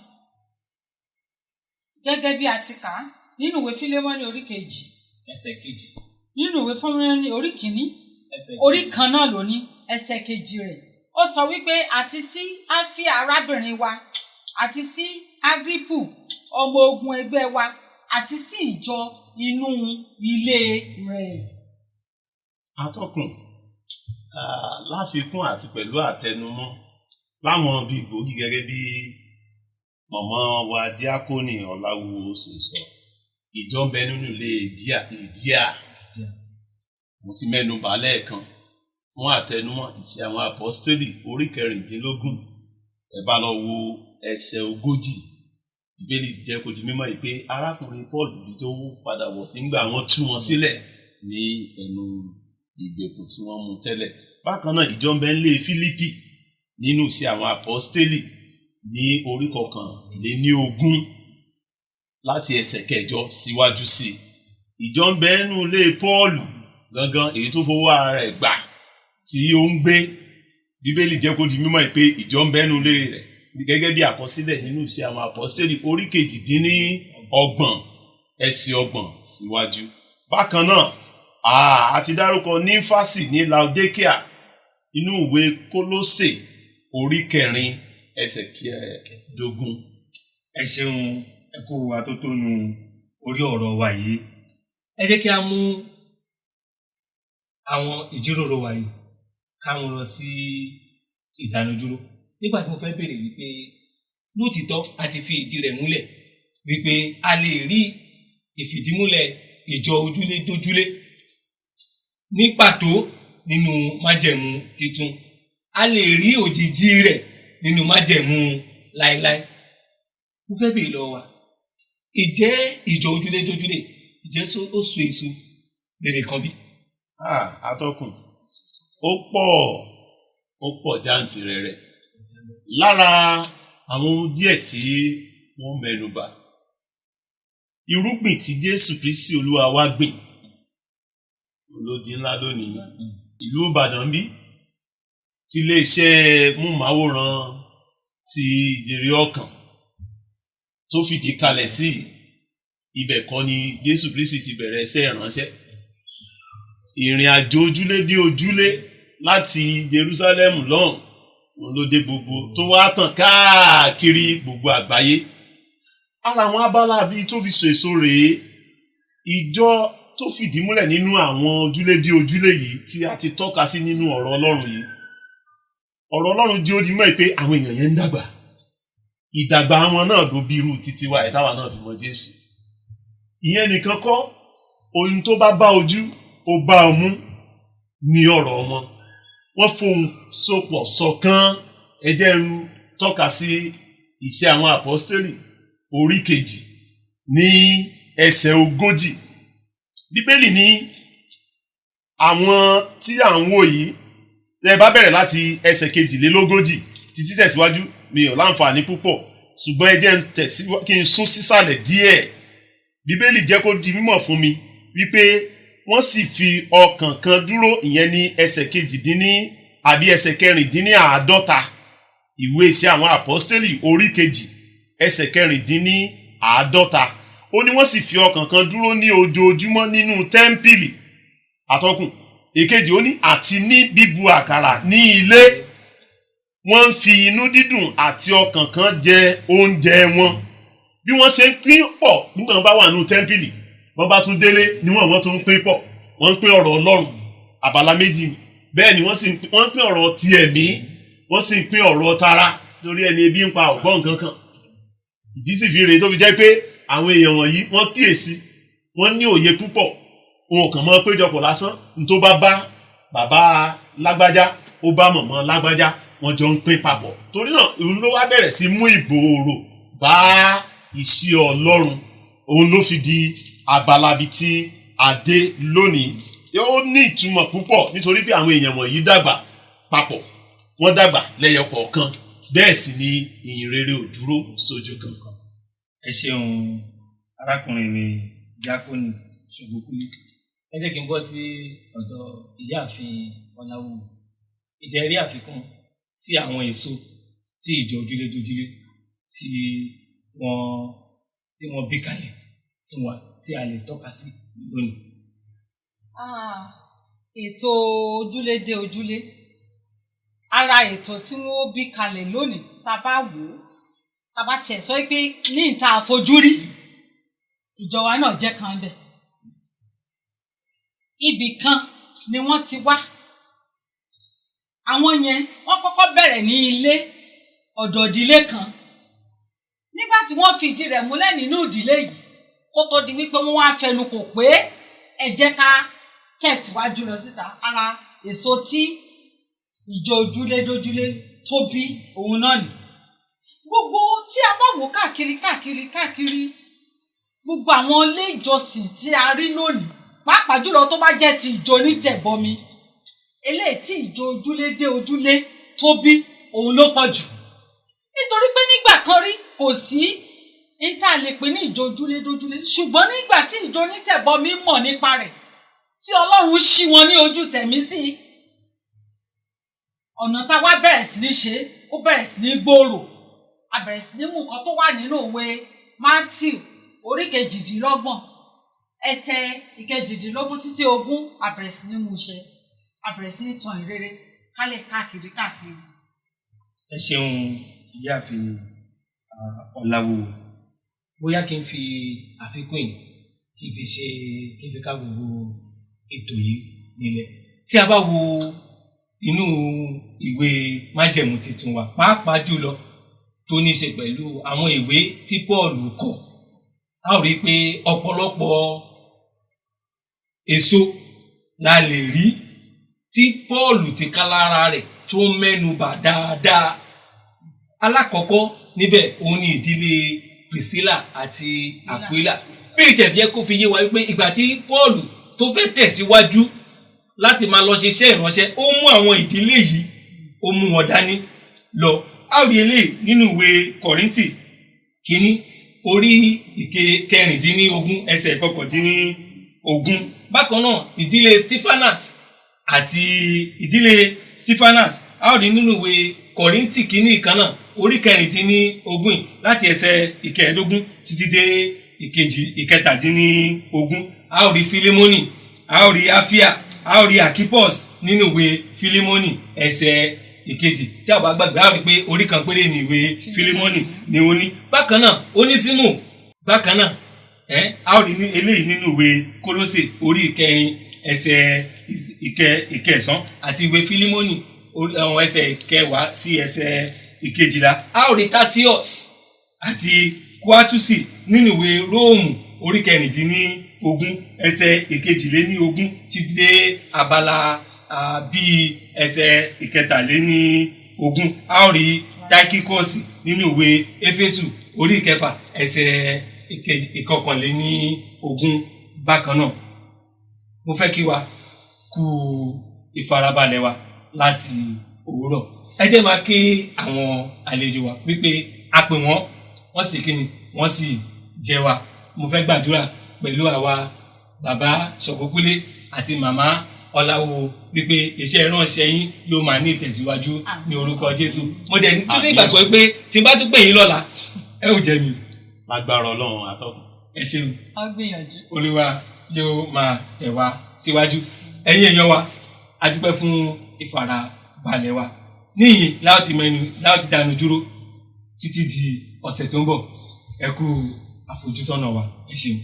gẹ́gẹ́ bí a ti kà á nínú ìwé Fílémọ́nù orí 2 ẹsẹ̀ 2, nínú ìwé Fílémọ́nù orí 1 orí kan náà ló ní ẹsẹ̀ 2 rẹ̀. Ó sọ wípé àti sí Áfíà arábìnrin wa àti sí Ágírípù ọmọ ogun ẹgbẹ́ wa àti sí ìjọ inú ilé rẹ̀. Atọ́kùn láfikún àti pẹ̀lú àtẹnumọ́ láwọn bíi gbòógì gẹ́gẹ́ bí mọ̀mọ́ wa díákónì Ọláwúwo ṣe sọ, ìjọ ń bẹ nínú ilé ìdíà. Mo ti mẹ́nu bà lẹ́ẹ̀kan fún àtẹnumọ́ Ìṣe àwọn Àpọ́stélì orí 16. Ẹ bá lọ wo ẹsẹ̀ 40. Bíbélì jẹ́ kó di mímọ̀ yìí pé arákùnrin Paul bí tó padà wọ̀ sí ńgbà wọ́n tú wọn sílẹ̀ ní ẹnu ìgbèkùn tí wọ́n mú tẹ́lẹ̀. Bákan náà ìjọ ń bẹ nílé Fílípì nínú Ìṣe àwọn Àpọ́stélì ní orí 21 láti ẹsẹ̀ 8 síwájú sí. Ìjọ ń bẹ nínú ilé Pọ́ọ̀lù gangan èyí tó fowó ara rẹ̀ gbà tí ó ń gbé bíbélì jẹ́ kó di mímọ̀ pé ìjọ ń bẹ́nu lé rẹ̀ gẹ́gẹ́ bí àkọsílẹ̀ nínú iṣẹ́ àwọn àpọ́stélì orí 28 ẹsẹ̀ 30 síwájú. Bákan náà a ti dárúkọ nífàsì ní Laodikia nínú ìwé Kólósè orí 4 ẹsẹ̀ 20. ẹ ṣeun ẹ kú atótónu orí ọ̀rọ̀ wa yìí. Ẹ jẹ́ kí a mú àwọn ìjíròrò wa yìí ká mú lọ sí ìdánudúró. Nígbà tí mo fẹ́ béèrè wípé lótìtọ́ a ti fi ìdí rẹ̀ múlẹ̀ wípé a lè rí ìfìdímúlẹ̀ ìjọ ojúlé dójúlé ní pàtó nínú májẹ̀mú titun. A lè rí òjìji rẹ̀ nínú májẹ̀mú láéláé. Mo fẹ́ béèrè lọ́wọ́ wa, ìjẹ́ ìjọ ojúlé dójúlé ìjẹ́ ó so èso rere kan bí? Atọ́kùn, ó pọ̀ jàǹtìrẹrẹ. Lára àwọn ohun díẹ̀ tí wọ́n mẹ́nubà, irúgbìn tí Jésù Kristi Olúwa wa gbìn olódi ńlá lónìí ìlú Ìbàdàn bí ti iléeṣẹ́ múmáwòrán ti Ìjèrè Ọkàn tó fìdí kalẹ̀ sí ibẹ̀ kọ́ ni Jésù Kristi ti bẹ̀rẹ̀ iṣẹ́ ìránṣẹ́. Ìrìn àjò ojúlé dé ojúlé láti Jerusalem lọ́hùn òun ló dé gbogbo tó wá tàn káàkiri gbogbo àgbáyé. Ara àwọn abala bíi tó fi so èso rèé, ìjọ tó fìdí múlẹ̀ nínú àwọn ojúlé dé ojúlé yìí tí a ti tọ́ka sí nínú ọ̀rọ̀ Ọlọ́run yìí. Ọ̀rọ̀ Ọlọ́run jẹ́ ó di mọ́ pé àwọn èèyàn yẹn ń dàgbà. Ìdàgbà wọn náà ló bí irú títí wa ìtawà náà fi mọ Jésù. Ìyẹn nìkan kọ́, ohun tó bá ojú ó bá ọmú ní ọ̀rọ̀ wọn. Wọ́n fohùn sopọ̀ ṣọ̀kan. Ẹ jẹ́ ń tọ́ka sí Iṣẹ́ àwọn Àpọ́stélì orí 2 ní ẹsẹ̀ 40. Bíbélì ní àwọn tí à ń wò yìí, ẹ bá bẹ̀rẹ̀ láti ẹsẹ̀ 22 títí tẹ̀síwájú, mi ò láǹfààní púpọ̀, ṣùgbọ́n ẹ jẹ́ ń tẹ̀síwájú kí n sún sísàlẹ̀ díẹ̀. Bíbélì jẹ́ kó di mímọ̀ fún mi wípé wọ́n sì fi ọkàn kan dúró, ìyẹn ní ẹsẹ̀ 54. Ìwé Iṣẹ́ àwọn Àpọ́stélì orí 2 ẹsẹ̀ 54. Ó ní wọ́n sì fi ọkàn kan dúró ní ojoojúmọ́ nínú tẹ́ḿpìlì. Atọ́kùn, èkejì ó ní àti ní bíbu àkàrà ní ilé. Wọ́n ń fi inú dídùn àti ọkàn kan jẹ oúnjẹ wọn. Bí wọ́n ṣe ń pín pọ̀ nígbà wọ́n bá wà nínú tẹ́ḿpìlì, wọ́n bá tún délé ni wọ́n tún ń pín pọ̀. Wọ́n ń pín ọ̀rọ̀ Ọlọ́run abala méjì ni. Bẹ́ẹ̀ ni wọ́n ń pín ọ̀rọ̀ ti ẹ̀mí, wọ́n sì ń pín ọ̀rọ̀ tara torí ẹni ebi ń pa ọ̀gbọ́n nǹkan kan. Ìdí sì fi rèé tó fi jẹ́ pé àwọn èèyàn wọ̀nyí wọ́n kíyèsí, wọ́n ní òye púpọ̀. Wọn ò kàn mọ́ péjọpọ̀ lásán. N tó bá bàbá lágbájá, ó bá mọ̀mọ́ lágbájá, wọ́n jọ ń pín papọ̀. Torí náà òun ló wá bẹ̀rẹ̀ sí mú ìgbòòrò bá iṣẹ́ Ọlọ́run. Òun ló fi di abala bíi tí a dé lónìí. Ó ní ìtumọ̀ púpọ̀ nítorí pé àwọn èèyàn wọ̀nyí dàgbà papọ̀. Wọ́n dàgbà lẹ́yọ kọ̀ọ̀kan. Bẹ́ẹ̀ sì ni ìyìn rere ò dúró sójú kankan. Ẹ ṣeun arákùnrin mi Díákónì Ṣògbókúlé. Ẹ jẹ́ kí n bọ́ sí ọ̀dọ̀ ìyáàfin Ọláwù. Ìjẹ́ rí àfikún sí àwọn èso tí ìjọ ojúlé dójúlé tí wọ́n bí kalẹ̀ fún wa tí a lè tọ́ka sí lónìí. Ètò ojúlé dé ojúlé, ara ètò tí wọ́n bí kalẹ̀ lónìí tá a bá wò ó, tá a bá tiẹ̀ sọ pé ní ìta àfojúrí ìjọba náà jẹ́ kan bẹ̀. Ibì kan ni wọ́n ti wá. Àwọn yẹn wọ́n kọ́kọ́ bẹ̀rẹ̀ ní ilé ọ̀dọ̀ ìdílé kan. Nígbà tí wọ́n fi ìdí rẹ̀ múlẹ̀ nínú ìdílé yìí, kó tó di wípé wọ́n wá fẹnu kò pé ẹ jẹ́ ká tẹ̀síwájú lọ síta. Ara èso tí ìjọ ojúlé dójúlé tó bí òun náà ni. Gbogbo tí a bá wò káàkiri gbogbo àwọn ilé ìjọsìn tí a rí lónìí, pàápàá jùlọ tó bá jẹ́ ti ìjọ onítẹ̀bọmi, eléyìí tí ìjọ ojúlé dé ojúlé tó bí òun ló pọ̀ jù. Nítorí pé nígbà kan rí kò sí níta lè pè ní ìjọ ojúlé dójúlé, ṣùgbọ́n nígbà tí ìjọ onítẹ̀bọmi mọ̀ nípa rẹ̀, tí Ọlọ́run ṣí wọn ní ojú tẹ̀mí sí, ọ̀nà tá a wá bẹ̀rẹ̀ sí ní ṣe ó bẹ̀rẹ̀ sí ní gbòòrò a bẹ̀rẹ̀ sí ní mú nǹkan tó wà nínú òwe Matthew orí kejìdínlọ́gbọ̀n ẹsẹ̀ ìkejìdínlógún títí ogún a bẹ̀rẹ̀ sí ní mú ṣẹ a bẹ̀rẹ̀ sí ní tan ìrere kálẹ̀ káàkiri. ẹ ṣeun ìyáàfin Ọláwo bóyá kí n fi àfikún yìí kí n fi ká gbogbo ètò yìí nílẹ̀ tí a bá wo inú ìwé májẹ̀mú titun wa pàápàá jùlọ tó ní ṣe pẹ̀lú àwọn ìwé tí Paul kọ a ó rí i pé ọ̀pọ̀lọpọ̀ èso la lè rí tí Paul ti ká lára rẹ̀ tó mẹ́nu bà dáadáa. Alákọ̀ọ́kọ́ níbẹ̀ òun ni ìdílé Priscilla àti Aquila bí ìtẹ̀fẹ́ kó fi yé wa wípé ìgbà tí Paul tó fẹ́ tẹ̀síwájú láti máa lọ ṣe iṣẹ́ ìránṣẹ́ ó mú àwọn ìdílé yìí ó mú wọn dání lọ. A rí eléyìí nínú ìwé Kọ́ríńtì kínní orí ìkẹrìndínlógún ẹsẹ̀ kọkàndínlógún. Bákan náà ìdílé Stephanas a rí nínú ìwé Kọ́ríńtì kínní kan náà orí kẹrìndínlógún láti ẹsẹ̀ ìkẹẹ̀ẹ́dógún títí dé ìkẹtàdínlógún. A rí Filimoni a rí Afia a rí Akipos nínú ìwé Filimoni ẹsẹ̀ ìkejì tí a bá gbàgbé a rí pé orí kan péré ní ìwé Filimoni ni ó ní. Bákan náà Onísímù bákan náà a rí eléyìí nínú ìwé Kólósè orí ìkẹrin ẹsẹ̀ ìkẹsàn àti ìwé Filimoni àwọn ẹsẹ̀ ìkẹwàá sí ẹsẹ̀ ìkejìlá. A rí Tatius àti Kuatusi nínú ìwé Róòmù orí kẹrìndínlógún ẹsẹ̀ ìkejìléníogún títí dé abala bíi ẹsẹ̀ ìkẹtàléníogún. A rí Táíkíkọ́sì nínú ìwé Éfésù orí ìkẹfà ẹsẹ̀ ìkọkànléníogún. Bákan náà mo fẹ́ kí wa kú ìfarabalẹ̀ wa láti òwúrọ̀. Ẹ jẹ́ máa kí àwọn àlejò wa wípé a pè wọ́n sì kí ni wọ́n sì jẹ́ wa. Mo fẹ́ gbàdúrà pẹ̀lú àwa bàbá Ṣọ̀gbọ́kúnlé àti màmá Ọláwo wípé iṣẹ́ ìránṣẹ́ yín yóò máa ní ìtẹ̀síwájú ní orúkọ Jésù. Mo dẹ̀ tún ní ìgbàgbọ́ pé tí n bá tún pè yín lọ́la ẹ ò jẹ́ mi. Lágbára Ọlọ́run àtọ́kùn. Ẹ ṣeun. a gbìyànjú. Olúwa yóò máa tẹ̀ wá síwájú. Ẹ̀yin èèyàn wa a dúpẹ́ fún ìfarabalẹ̀ wa. Níyìn láti dánu dúró títí di ọ̀sẹ̀ tó ń bọ̀. Ẹ kú àfojúsọ́nà wa. Ẹ ṣeun.